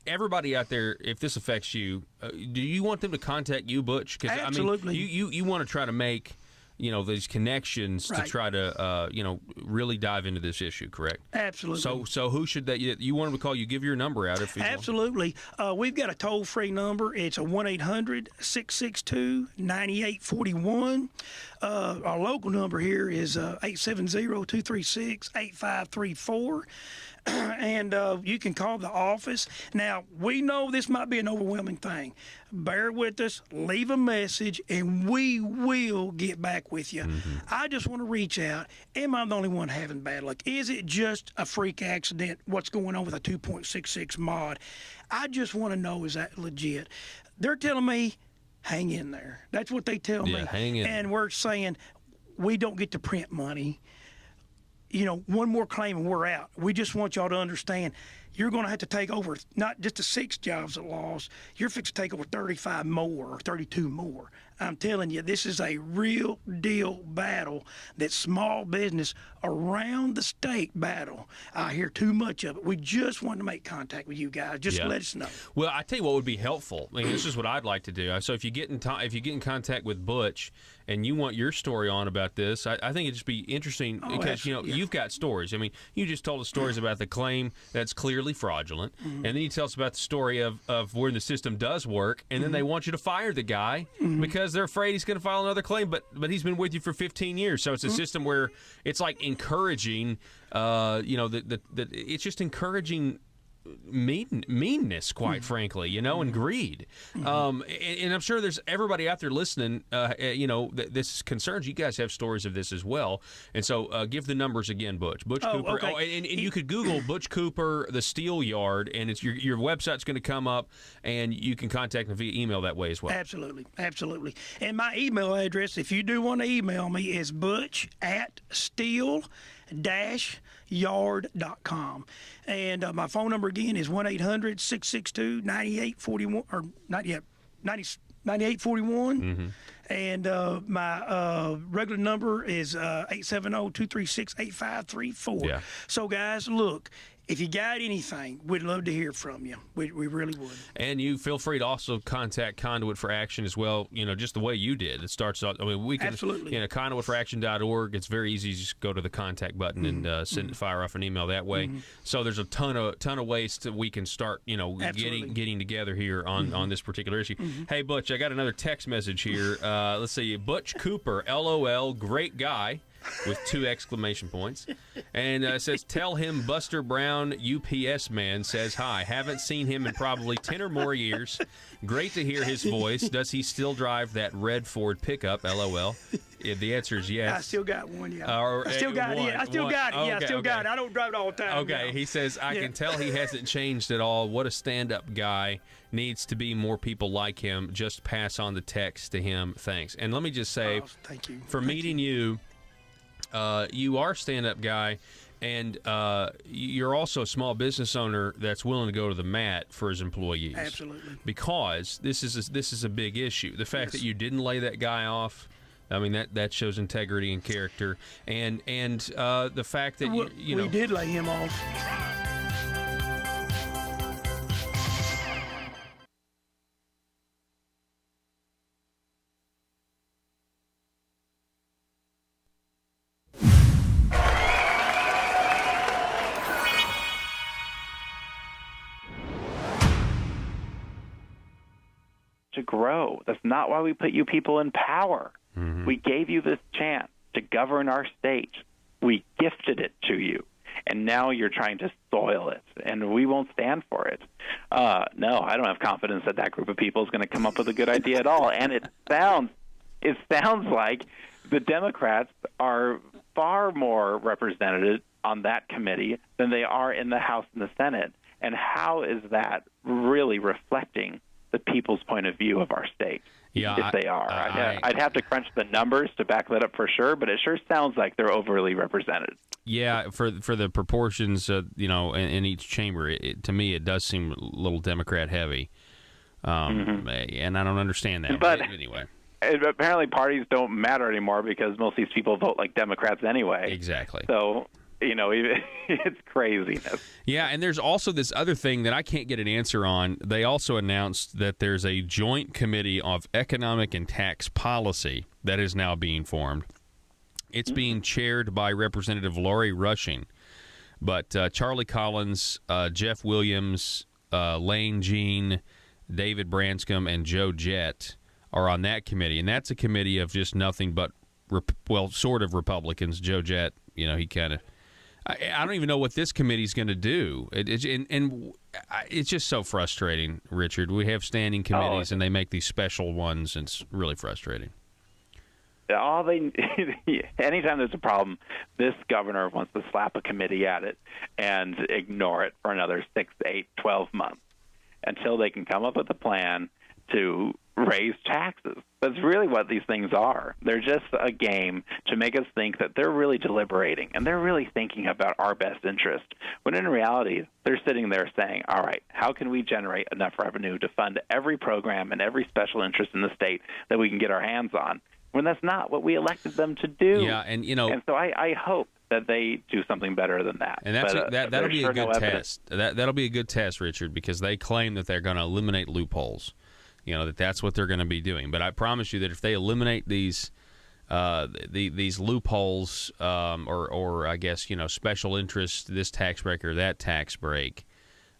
everybody out there, if this affects you, do you want them to contact you, Butch? Absolutely. I mean, you want to try to make these connections to try to, really dive into this issue, correct? Absolutely. So who should that you want them to call? You give your number out if you Absolutely. We've got a toll-free number. It's a 1-800-662-9841. Our local number here is 870-236-8534. And you can call the office. Now, we know this might be an overwhelming thing. Bear with us, leave a message, and we will get back with you. Mm-hmm. I just want to reach out. Am I the only one having bad luck? Is it just a freak accident? What's going on with a 2.66 mod? I just want to know, is that legit? They're telling me, hang in there. That's what they tell me. Hang in. And we're saying, we don't get to print money. One more claim and we're out. We just want y'all to understand, you're going to have to take over not just the 6 jobs that lost. You're fixing to take over 35 more or 32 more. I'm telling you, this is a real deal battle that small business around the state battle. I hear too much of it. We just want to make contact with you guys. Just let us know. Well, I tell you what would be helpful. I mean, this is what I'd like to do. So if you get in contact with Butch and you want your story on about this, I think it'd just be interesting because you've got stories. I mean, you just told us stories about the claim that's clearly fraudulent, and then you tell us about the story of where the system does work, and then they want you to fire the guy because they're afraid he's going to file another claim, but he's been with you for 15 years. So it's a system where it's like encouraging, it's just encouraging meanness, quite frankly, and greed. And I'm sure there's everybody out there listening, this concerns. You guys have stories of this as well. And so give the numbers again, Butch. Butch Cooper. Okay. And you could Google Butch Cooper, the Steel Yard, and it's your website's going to come up, and you can contact them via email that way as well. Absolutely. And my email address, if you do want to email me, is butch@steel-yard.com. And my phone number again is 1-800-662-9841 or 9841. And my regular number is 870-236-8534. Yeah. So guys, look, if you got anything, we'd love to hear from you. We really would. And you feel free to also contact Conduit for Action as well, just the way you did. It starts out, we can, absolutely. conduitforaction.org. It's very easy. Just go to the contact button and fire off an email that way. So there's a ton of ways that we can start, getting together here on this particular issue. Hey, Butch, I got another text message here. Let's see. Butch Cooper, LOL, great guy, with 2 exclamation points. And says, tell him Buster Brown, UPS man, says hi. Haven't seen him in probably 10 or more years. Great to hear his voice. Does he still drive that red Ford pickup? LOL. The answer is yes. I still got one, yeah. I still got it. I still got it. Yeah, I still got it. I don't drive it all the time. Okay, now. He says, I can tell he hasn't changed at all. What a stand-up guy. Needs to be more people like him. Just pass on the text to him. Thanks. And let me just say, thank you. For meeting you, you are a stand-up guy, and you're also a small business owner that's willing to go to the mat for his employees. Absolutely. Because this is a big issue. The fact that you didn't lay that guy off, I mean, that shows integrity and character. And the fact that we did lay him off. To grow. That's not why we put you people in power. We gave you this chance to govern our state. We gifted it to you, and now you're trying to soil it, and we won't stand for it. No, I don't have confidence that group of people is going to come up with a good idea at all. And it sounds like the Democrats are far more represented on that committee than they are in the House and the Senate. And how is that really reflecting the people's point of view of our state? Yeah, if they are. I'd have to crunch the numbers to back that up for sure, but it sure sounds like they're overly represented. Yeah, for the proportions, in each chamber, to me it does seem a little Democrat heavy, and I don't understand that. But anyway, apparently parties don't matter anymore because most of these people vote like Democrats anyway. Exactly. So, it's craziness. Yeah, and there's also this other thing that I can't get an answer on. They also announced that there's a joint committee of economic and tax policy that is now being formed. It's being chaired by Representative Lori Rushing, but Charlie Collins, Jeff Williams, Lane Jean, David Branscombe, and Joe Jett are on that committee, and that's a committee of just nothing but, sort of Republicans. Joe Jett, he kind of... I don't even know what this committee's going to do. It's just so frustrating, Richard. We have standing committees, and they make these special ones, and it's really frustrating. Anytime there's a problem, this governor wants to slap a committee at it and ignore it for another 6, 8, 12 months until they can come up with a plan to raise taxes. That's really what these things are. They're just a game to make us think that they're really deliberating and they're really thinking about our best interest, when in reality, they're sitting there saying, all right, how can we generate enough revenue to fund every program and every special interest in the state that we can get our hands on, when that's not what we elected them to do. Yeah, and so I hope that they do something better than that. And that'll be a good test. That'll be a good test, Richard, because they claim that they're going to eliminate loopholes. That's what they're going to be doing. But I promise you that if they eliminate these loopholes, or I guess special interest, this tax break or that tax break,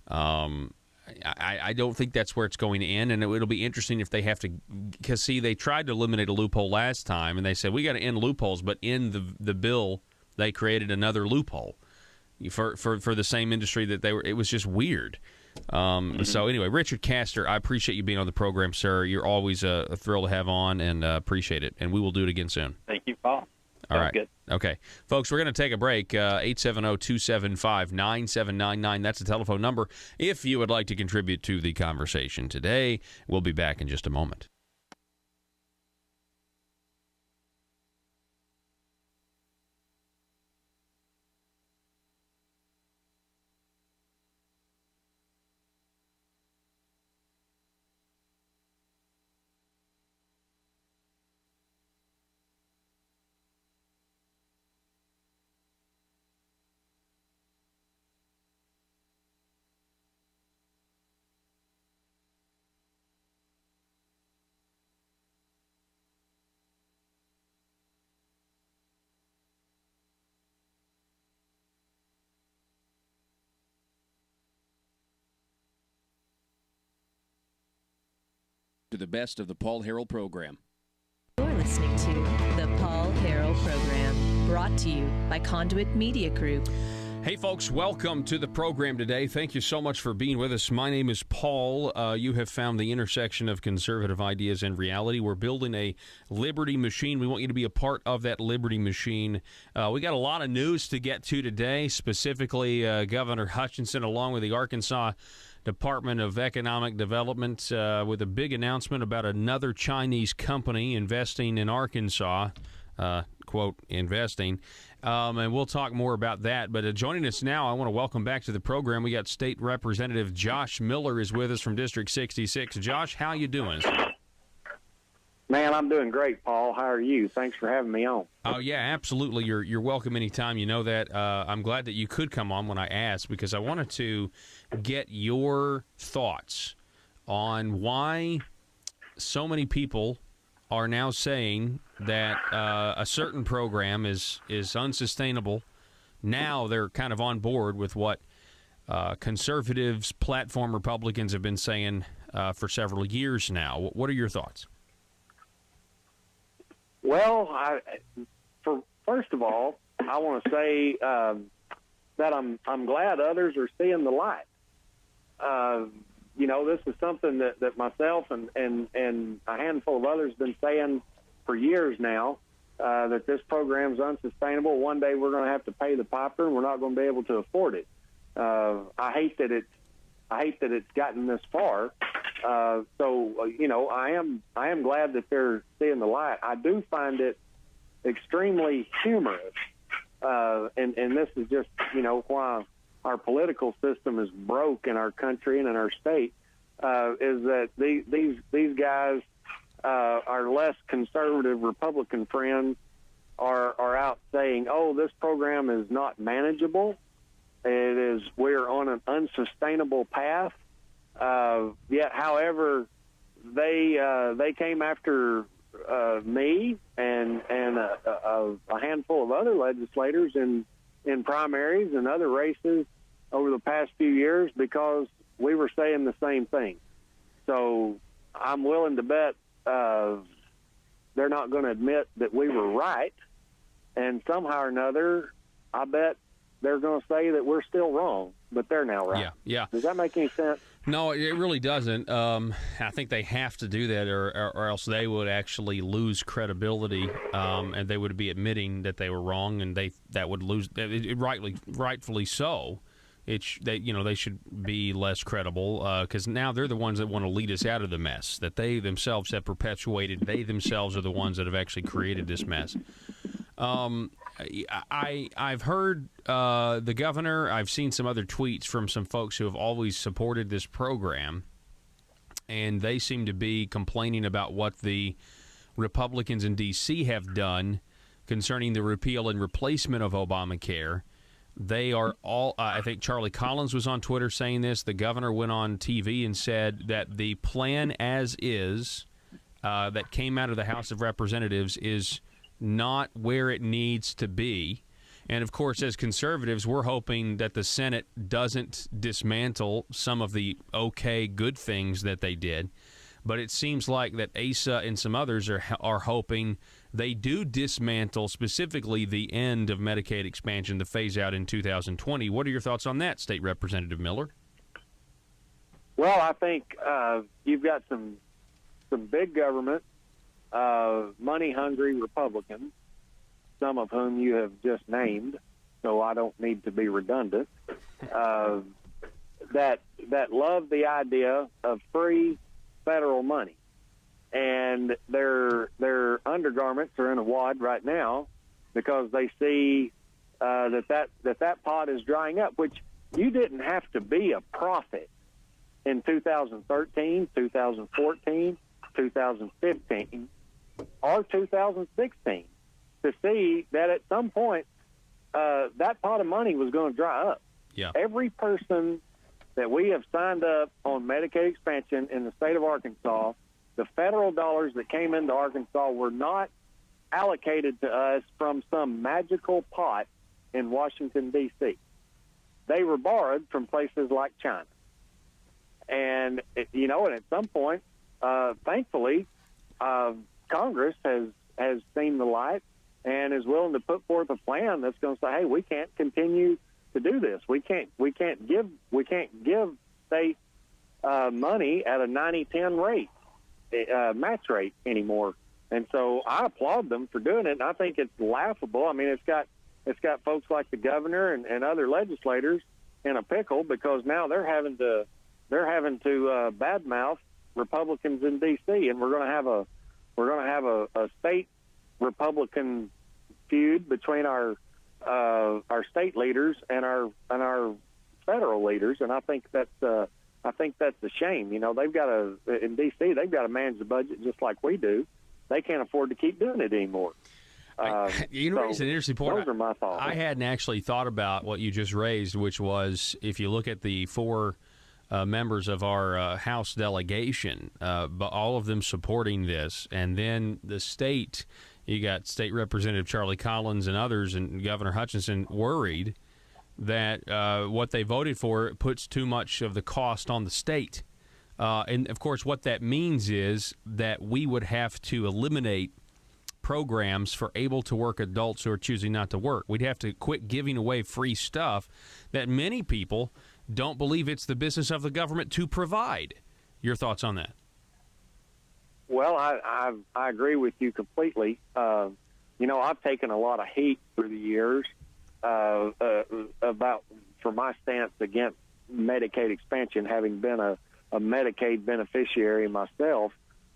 I don't think that's where it's going to end. And it'll be interesting if they have to, because they tried to eliminate a loophole last time, and they said we got to end loopholes, but in the bill they created another loophole for the same industry that they were. It was just weird. So anyway, Richard Castor, I appreciate you being on the program, sir. You're always a thrill to have on, and appreciate it. And we will do it again soon. Thank you, Paul. All right. Good. Okay. Folks, we're going to take a break. 870-275-9799. That's the telephone number if you would like to contribute to the conversation today. We'll be back in just a moment. To the best of the Paul Harrell program. You're listening to the Paul Harrell program, brought to you by Conduit Media Group. Hey, folks, welcome to the program today. Thank you so much for being with us. My name is Paul. You have found the intersection of conservative ideas and reality. We're building a liberty machine. We want you to be a part of that liberty machine. We got a lot of news to get to today, specifically Governor Hutchinson, along with the Arkansas Department of Economic Development, with a big announcement about another Chinese company investing in Arkansas, quote, investing. And we'll talk more about that. But joining us now, I want to welcome back to the program. We got State Representative Josh Miller is with us from District 66. Josh, how you doing? Man, I'm doing great, Paul. How are you? Thanks for having me on. Oh, yeah, absolutely. You're welcome anytime. You know that. I'm glad that you could come on when I asked, because I wanted to get your thoughts on why so many people are now saying that a certain program is unsustainable. Now they're kind of on board with what conservatives, platform Republicans have been saying for several years now. What are your thoughts? Well, first of all, I want to say that I'm glad others are seeing the light. You know, this is something that myself and a handful of others have been saying for years now, that this program is unsustainable. One day we're going to have to pay the piper, and we're not going to be able to afford it. I hate that it's gotten this far. So you know, I am glad that they're seeing the light. I do find it extremely humorous, and this is just, you know, why our political system is broke in our country and in our state, is that these guys, our less conservative Republican friends, are out saying, "Oh, this program is not manageable. We're on an unsustainable path." Yet, however, they came after me and a handful of other legislators in primaries and other races over the past few years because we were saying the same thing. So I'm willing to bet they're not going to admit that we were right, and somehow or another, I bet they're going to say that we're still wrong, but they're now right. Yeah. Does that make any sense? No, it really doesn't. I think they have to do that, or else they would actually lose credibility, and they would be admitting that they were wrong, and that would lose. Rightfully so. They should be less credible, because now they're the ones that want to lead us out of the mess that they themselves have perpetuated. They themselves are the ones that have actually created this mess. I've heard the governor. I've seen some other tweets from some folks who have always supported this program, and they seem to be complaining about what the Republicans in D.C. have done concerning the repeal and replacement of Obamacare. They are all, I think Charlie Collins was on Twitter saying this. The governor went on TV and said that the plan as is that came out of the House of Representatives is not where it needs to be. And, of course, as conservatives, we're hoping that the Senate doesn't dismantle some of the good things that they did. But it seems like that Asa and some others are hoping they do dismantle specifically the end of Medicaid expansion, the phase-out in 2020. What are your thoughts on that, State Representative Miller? Well, I think you've got some big government, money-hungry Republicans, some of whom you have just named, so I don't need to be redundant, that love the idea of free federal money. And their undergarments are in a wad right now because they see that pot is drying up, which you didn't have to be a prophet in 2013, 2014, 2015, or 2016 to see that at some point that pot of money was going to dry up. Yeah. Every person that we have signed up on Medicaid expansion in the state of Arkansas, the federal dollars that came into Arkansas were not allocated to us from some magical pot in Washington, D.C. They were borrowed from places like China. And, and at some point, thankfully, Congress has seen the light and is willing to put forth a plan that's going to say, hey, we can't continue to do this. We can't give state money at a 90-10 rate, match rate anymore. And so I applaud them for doing it, and I think it's laughable. I mean, it's got folks like the governor and other legislators in a pickle because now they're having to badmouth Republicans in D.C. and we're going to have a state Republican feud between our state leaders and our federal leaders, and I think that's a shame. You know, in D.C. they've got to manage the budget just like we do. They can't afford to keep doing it anymore. It's an interesting point. Those are my thoughts. I hadn't actually thought about what you just raised, which was if you look at the four members of our House delegation, but all of them supporting this, and then the state, you got State Representative Charlie Collins and others, and Governor Hutchinson worried that what they voted for puts too much of the cost on the state. And, of course, what that means is that we would have to eliminate programs for able-to-work adults who are choosing not to work. We'd have to quit giving away free stuff that many people don't believe it's the business of the government to provide. Your thoughts on that? Well, I agree with you completely. I've taken a lot of heat through the years for my stance against Medicaid expansion, having been a Medicaid beneficiary myself.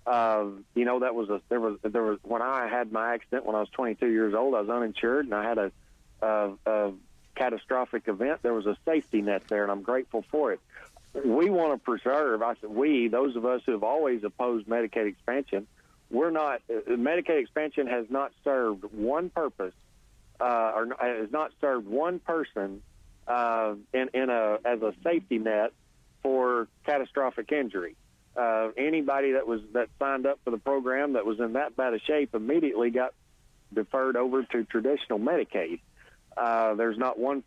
There was when I had my accident when I was 22 years old, I was uninsured and I had a catastrophic event. There was a safety net there, and I'm grateful for it. We want to preserve. I said those of us who have always opposed Medicaid expansion, Medicaid expansion has not served one purpose, or has not served one person as a safety net for catastrophic injury. Anybody that signed up for the program that was in that bad a shape immediately got deferred over to traditional Medicaid. There's not one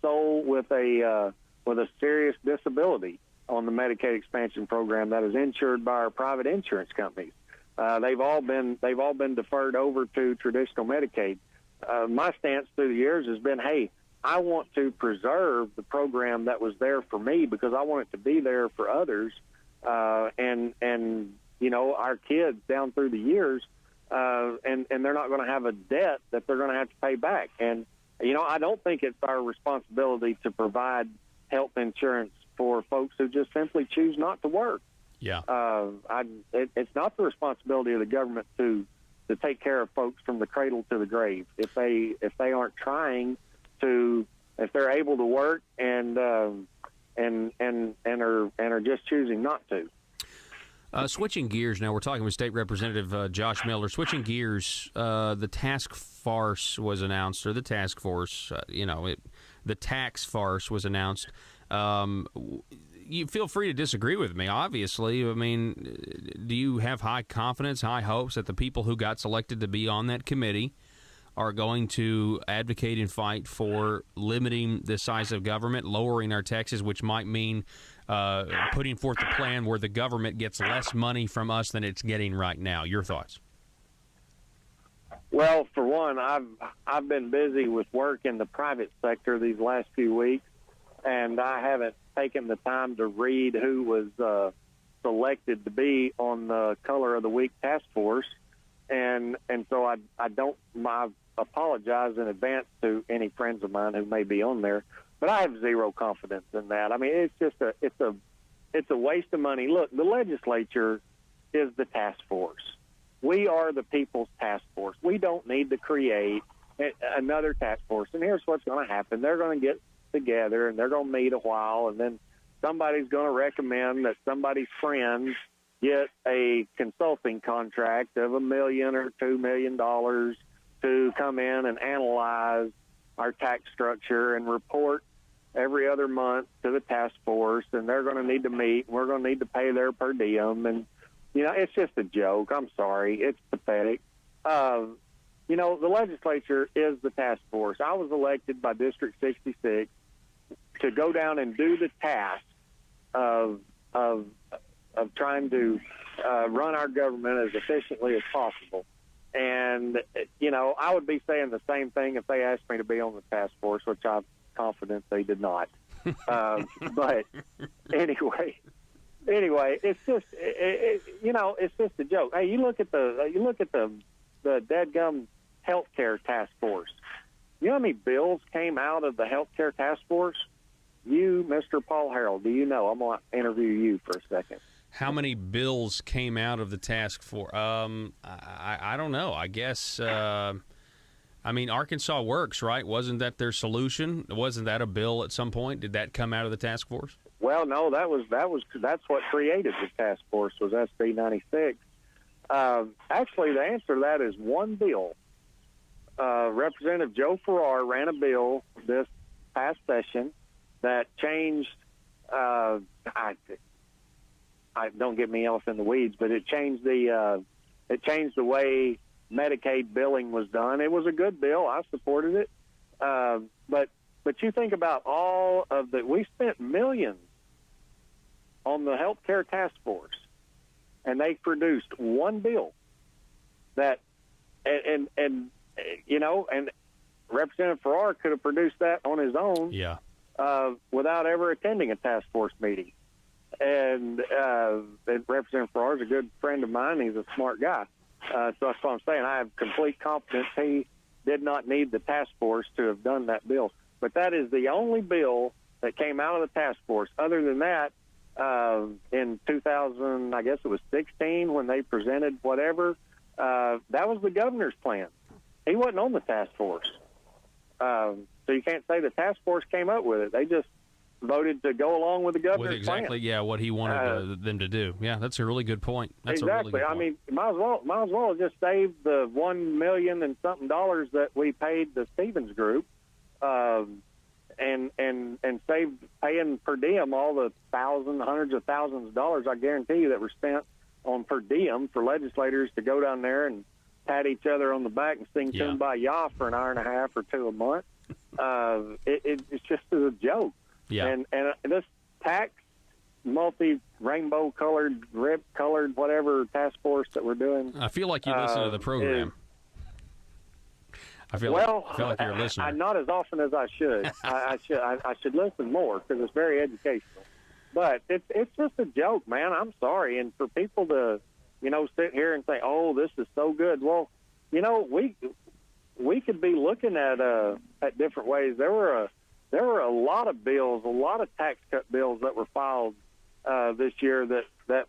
soul with a serious disability on the Medicaid expansion program that is insured by our private insurance companies. They've all been deferred over to traditional Medicaid. My stance through the years has been, hey, I want to preserve the program that was there for me because I want it to be there for others. Our kids down through the years, and they're not going to have a debt that they're going to have to pay back. And, I don't think it's our responsibility to provide health insurance for folks who just simply choose not to work. Yeah. It's not the responsibility of the government to take care of folks from the cradle to the grave. If they aren't trying to, if they're able to work and are just choosing not to. Switching gears now, we're talking with State Representative Josh Miller. Switching gears, the task farce was announced, or the task force, the tax farce was announced. You feel free to disagree with me, obviously. I mean, do you have high confidence, high hopes that the people who got selected to be on that committee are going to advocate and fight for limiting the size of government, lowering our taxes, which might mean putting forth a plan where the government gets less money from us than it's getting right now? Your thoughts? Well, for one, I've been busy with work in the private sector these last few weeks, and I haven't taken the time to read who was selected to be on the Color of the Week task force, and so I don't. I apologize in advance to any friends of mine who may be on there, but I have zero confidence in that. I mean, it's just it's a waste of money. Look, the legislature is the task force. We are the people's task force. We don't need to create another task force. And here's what's going to happen. They're going to get together, and they're going to meet a while, and then somebody's going to recommend that somebody's friends get a consulting contract of $1 million or $2 million to come in and analyze our tax structure and report every other month to the task force, and they're going to need to meet. We're going to need to pay their per diem, and it's just a joke. I'm sorry. It's pathetic. The legislature is the task force. I was elected by District 66 to go down and do the task of trying to run our government as efficiently as possible. And, I would be saying the same thing if they asked me to be on the task force, which I'm confident they did not. But anyway, it's just, it's just a joke. Hey, you look at the dadgum healthcare task force. You know how many bills came out of the healthcare task force? You, Mr. Paul Harrell, do you know? I'm going to interview you for a second. How many bills came out of the task force? I don't know. I guess, Arkansas Works, right? Wasn't that their solution? Wasn't that a bill at some point? Did that come out of the task force? Well, no, that's what created the task force was SB 96. Actually, the answer to that is one bill. Representative Joe Farrar ran a bill this past session that changed. Don't get me off in the weeds, but it changed the way Medicaid billing was done. It was a good bill. I supported it. But you think about all of we spent millions on the healthcare task force, and they produced one bill that, and Representative Farrar could have produced that on his own, without ever attending a task force meeting. And Representative Farrar is a good friend of mine. He's a smart guy. So that's what I'm saying. I have complete confidence he did not need the task force to have done that bill. But that is the only bill that came out of the task force. Other than that, in 2000, I guess it was 16, when they presented whatever, that was the governor's plan. He wasn't on the task force. So you can't say the task force came up with it. They just voted to go along with the governor's plan. What he wanted them to do. Yeah, that's a really good point. That's exactly. A really good point. Might as well have just saved the $1 million and something that we paid the Stevens Group, and saved paying per diem all the hundreds of thousands of dollars, I guarantee you, that were spent on per diem for legislators to go down there and pat each other on the back and sing "Tune by Ya" for an hour and a half or two a month. It's just a joke. Yeah. And this tax, multi-rainbow colored, rib colored, whatever task force that we're doing. I feel like you listen to the program. I feel like you're a listener. Not as often as I should. I should listen more because it's very educational. But it's just a joke, man. I'm sorry. And for people to, sit here and say, "Oh, this is so good." Well, we could be looking at different ways. There were a lot of bills, a lot of tax cut bills that were filed this year that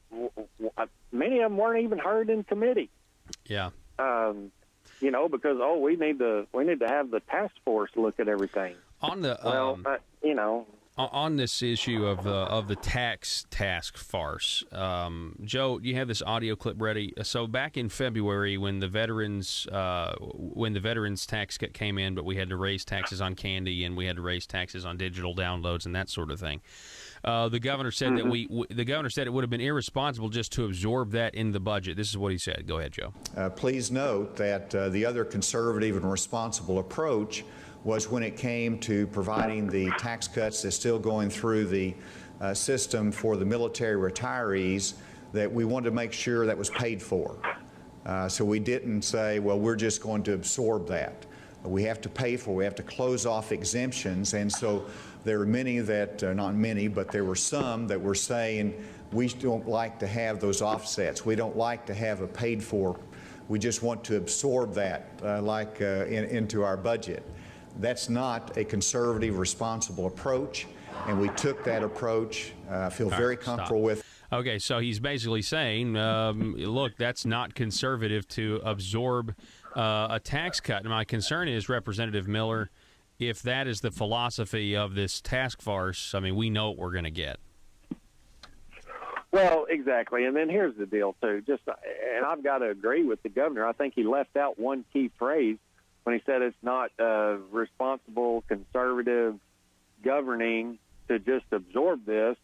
many of them weren't even heard in committee. Yeah. Because we need to have the task force look at everything. On the on this issue of the tax task farce, Joe, you have this audio clip ready. So back in February, when the veterans tax cut came in, but we had to raise taxes on candy and we had to raise taxes on digital downloads and that sort of thing. The governor said the governor said it would have been irresponsible just to absorb that in the budget. This is what he said. Go ahead, Joe. Please note that the other conservative and responsible approach was when it came to providing the tax cuts that's still going through the system for the military retirees, that we wanted to make sure that was paid for. So we didn't say, well, we're just going to absorb that. We have to pay for it. We have to close off exemptions. And so there are many that, not many, but there were some that were saying, we don't like to have those offsets. We don't like to have a paid for. We just want to absorb that into our budget. That's not a conservative, responsible approach, and we took that approach. I feel very comfortable with. Okay, so he's basically saying, look, that's not conservative to absorb a tax cut. And my concern is, Representative Miller, if that is the philosophy of this task force, we know what we're going to get. Well, exactly. And then here's the deal, too. And I've got to agree with the governor. I think he left out one key phrase when he said it's not responsible, conservative governing to just absorb this.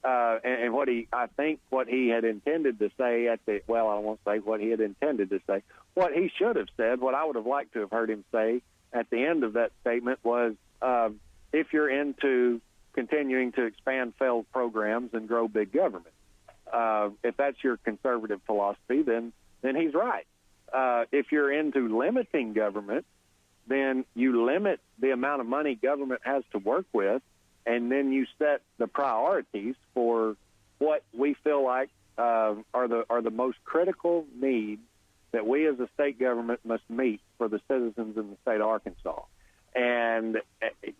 And what he had intended to say I won't say what he had intended to say. What he should have said, what I would have liked to have heard him say at the end of that statement was, if you're into continuing to expand failed programs and grow big government. If that's your conservative philosophy, then he's right. If you're into limiting government, then you limit the amount of money government has to work with, and then you set the priorities for what we feel like are the most critical needs that we as a state government must meet for the citizens in the state of Arkansas. And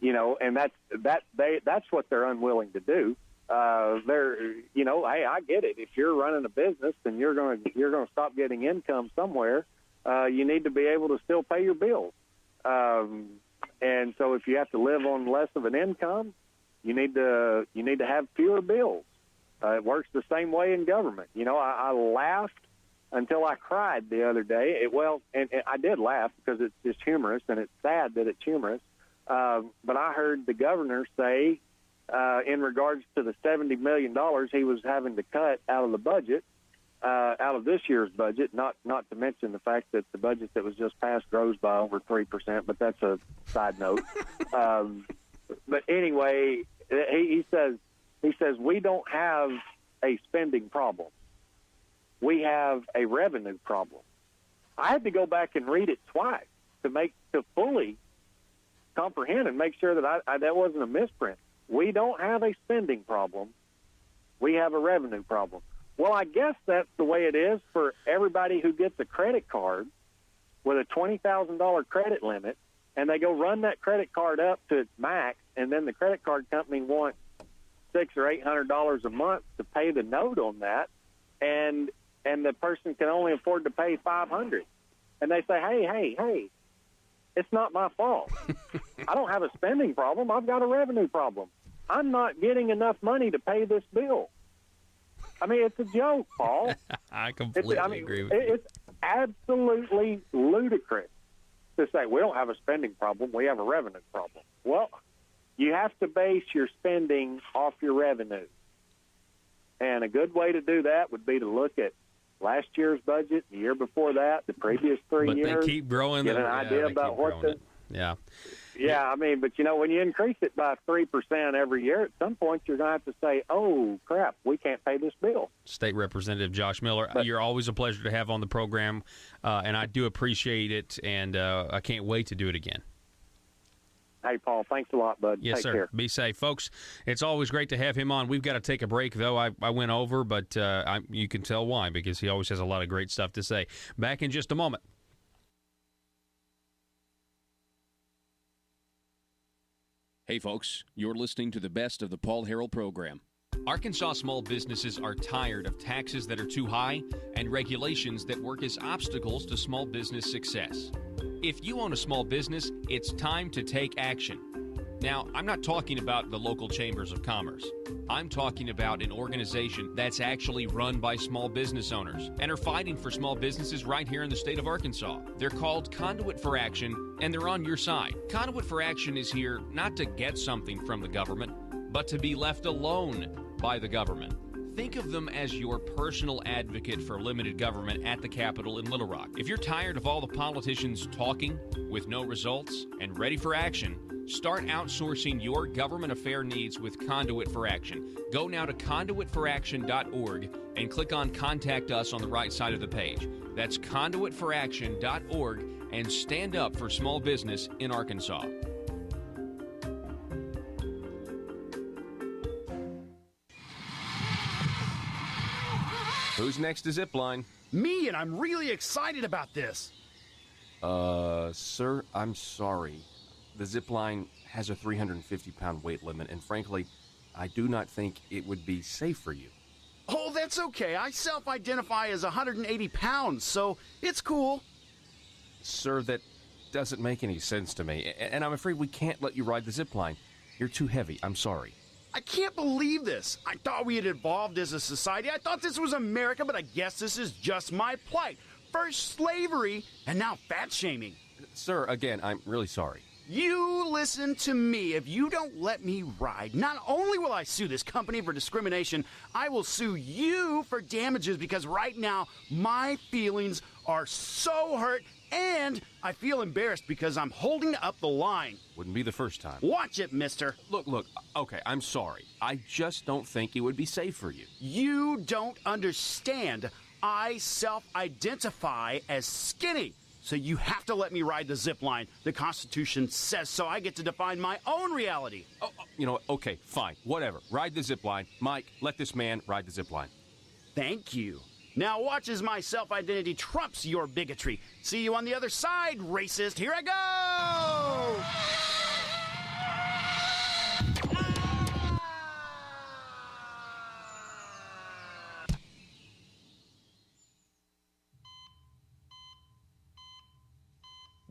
and that's what they're unwilling to do. Hey, I get it. If you're running a business and you're going to stop getting income somewhere, you need to be able to still pay your bills. And so if you have to live on less of an income, you need to have fewer bills. It works the same way in government. I laughed until I cried the other day. And I did laugh because it's just humorous, and it's sad that it's humorous. But I heard the governor say, in regards to the $70 million he was having to cut out of the budget, out of this year's budget, not to mention the fact that the budget that was just passed grows by over 3%, but that's a side note. But anyway, he says we don't have a spending problem. We have a revenue problem. I had to go back and read it twice to fully comprehend and make sure that that wasn't a misprint. We don't have a spending problem. We have a revenue problem. Well, I guess that's the way it is for everybody who gets a credit card with a $20,000 credit limit, and they go run that credit card up to its max, and then the credit card company wants $600 or $800 a month to pay the note on that, and the person can only afford to pay $500. And they say, hey, it's not my fault. I don't have a spending problem. I've got a revenue problem. I'm not getting enough money to pay this bill. I mean, it's a joke, Paul. I completely agree with you. It's absolutely ludicrous to say we don't have a spending problem, we have a revenue problem. Well, you have to base your spending off your revenue. And a good way to do that would be to look at last year's budget, the year before that, the previous 3 years. But they keep growing. Get an idea about what the... Yeah. Yeah, I mean, but, when you increase it by 3% every year, at some point you're going to have to say, oh, crap, we can't pay this bill. State Representative Josh Miller, you're always a pleasure to have on the program, and I do appreciate it, and I can't wait to do it again. Hey, Paul, thanks a lot, bud. Yes, Take sir. care. Be safe. Folks, it's always great to have him on. We've got to take a break, though. I went over, but you can tell why, because he always has a lot of great stuff to say. Back in just a moment. Hey, folks, you're listening to the best of the Paul Harrell program. Arkansas small businesses are tired of taxes that are too high and regulations that work as obstacles to small business success. If you own a small business, it's time to take action. Now, I'm not talking about the local chambers of commerce. I'm talking about an organization that's actually run by small business owners and are fighting for small businesses right here in the state of Arkansas. They're called Conduit for Action, and they're on your side. Conduit for Action is here not to get something from the government, but to be left alone by the government. Think of them as your personal advocate for limited government at the Capitol in Little Rock. If you're tired of all the politicians talking with no results and ready for action, start outsourcing your government affair needs with Conduit for Action. Go now to conduitforaction.org and click on Contact Us on the right side of the page. That's conduitforaction.org, and stand up for small business in Arkansas. Who's next to Zipline? Me, and I'm really excited about this. Sir, I'm sorry. The Zipline has a 350-pound weight limit, and frankly, I do not think it would be safe for you. Oh, that's okay. I self-identify as 180 pounds, so it's cool. Sir, that doesn't make any sense to me, and I'm afraid we can't let you ride the Zipline. You're too heavy. I'm sorry. I can't believe this. I thought we had evolved as a society. I thought this was America, but I guess this is just my plight. First slavery, and now fat-shaming. Sir, again, I'm really sorry. You listen to me. If you don't let me ride, not only will I sue this company for discrimination, I will sue you for damages, because right now my feelings are so hurt And I feel embarrassed because I'm holding up the line. Wouldn't be the first time. Watch it, mister. Look, okay, I'm sorry. I just don't think it would be safe for you. You don't understand. I self-identify as skinny. So you have to let me ride the zip line. The Constitution says so. I get to define my own reality. You know what? Okay, fine. Whatever. Ride the zip line. Mike, let this man ride the zip line. Thank you. Now watch as my self-identity trumps your bigotry. See you on the other side, racist. Here I go!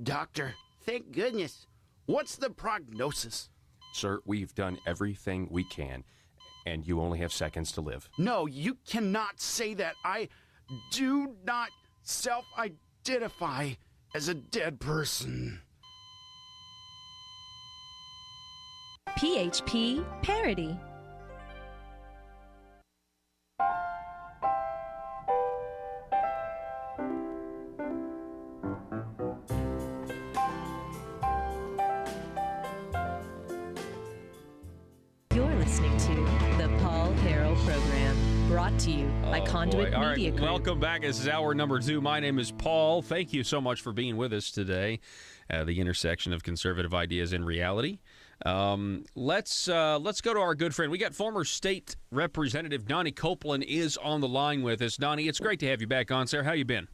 Doctor, thank goodness. What's the prognosis? Sir, we've done everything we can, and you only have seconds to live. No, you cannot say that. I do not self-identify as a dead person. PHP Parody. You're listening to the Paul Harrell Program, brought to you by Conduit All Media right, Group. welcome back. This is hour number 2. My name is Paul. Thank you so much for being with us today. The intersection of conservative ideas and reality. Let's go to our good friend. We got former state representative Donnie Copeland is on the line with us. Donnie, it's great to have you back on, sir. How you been?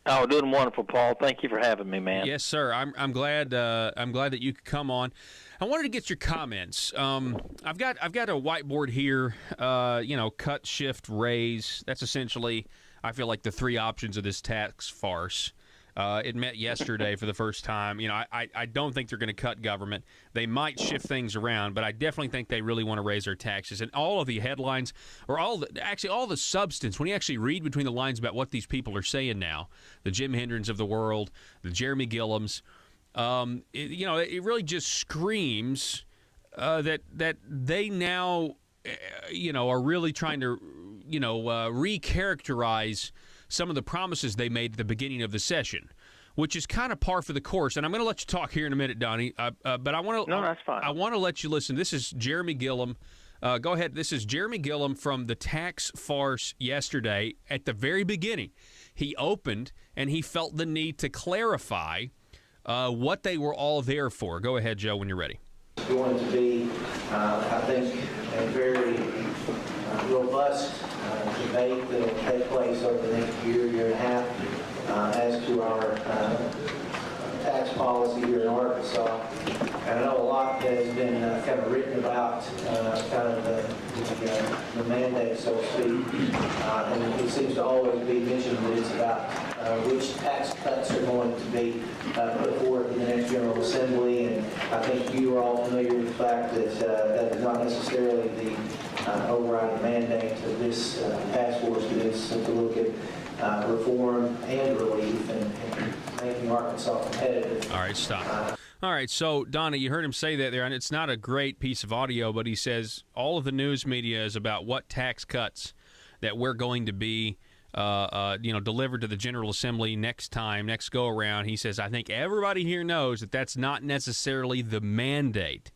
Oh, doing wonderful, Paul. Thank you for having me, man. Yes, sir. I'm glad that you could come on. I wanted to get your comments. I've got a whiteboard here. Cut, shift, raise. That's essentially, I feel like, the 3 options of this tax farce. It met yesterday for the first time. I don't think they're going to cut government. They might shift things around, but I definitely think they really want to raise their taxes. And all of the headlines, or all the substance, when you actually read between the lines about what these people are saying now, the Jim Hendrens of the world, the Jeremy Gillums, it really just screams that they now, are really trying to, recharacterize some of the promises they made at the beginning of the session, which is kind of par for the course. And I'm going to let you talk here in a minute, Donnie. But I want to. No, that's fine. I want to let you listen. This is Jeremy Gillum. Go ahead. This is Jeremy Gillum from the tax farce yesterday. At the very beginning, he opened and he felt the need to clarify what they were all there for. Go ahead, Joe, when you're ready. It's going to be, I think, a very robust debate that will take place over the next year and a half as to our tax policy here in Arkansas. And I know a lot has been kind of written about kind of the mandate, so to speak. And it seems to always be mentioned that it's about which tax cuts are going to be put forward in the next General Assembly. And I think you are all familiar with the fact that that is not necessarily the overriding mandate of this task force. It is to look at reform and relief and making Arkansas competitive. All right, stop. All right, so, Donnie, you heard him say that there, and it's not a great piece of audio, but he says all of the news media is about what tax cuts that we're going to be, delivered to the General Assembly next go-around. He says, I think everybody here knows that that's not necessarily the mandate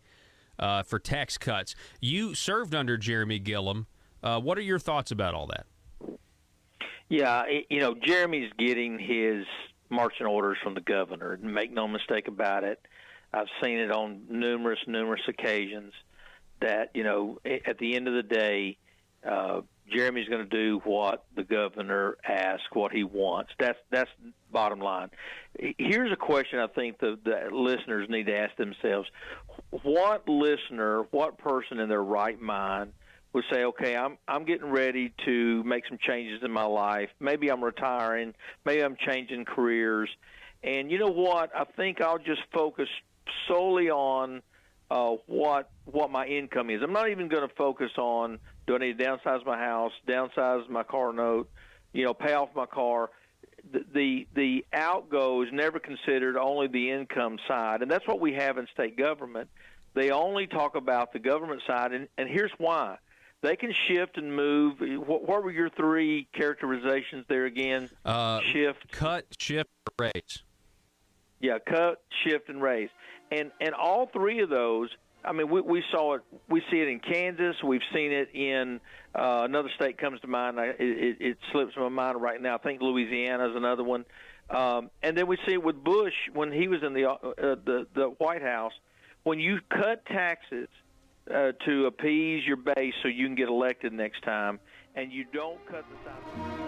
for tax cuts. You served under Jeremy Gillum. What are your thoughts about all that? Yeah, Jeremy's getting his marching orders from the governor. Make no mistake about it. I've seen it on numerous occasions that, at the end of the day, Jeremy's going to do what the governor asks, what he wants. That's bottom line. Here's a question I think the listeners need to ask themselves. What listener, what person in their right mind would say, okay, I'm getting ready to make some changes in my life. Maybe I'm retiring. Maybe I'm changing careers. And you know what? I think I'll just focus solely on what my income is. I'm not even going to focus on, do I need to downsize my house, downsize my car note, pay off my car. The outgo is never considered only the income side, and that's what we have in state government. They only talk about the government side, and here's why. they can shift and move. What were your three characterizations there again? Shift, cut, shift, raise. Yeah, cut, shift, and raise. And all three of those, I mean, we saw it. We see it in Kansas. We've seen it in another state comes to mind. It slips my mind right now. I think Louisiana is another one. And then we see it with Bush when he was in the White House. When you cut taxes to appease your base so you can get elected next time, and you don't cut the size.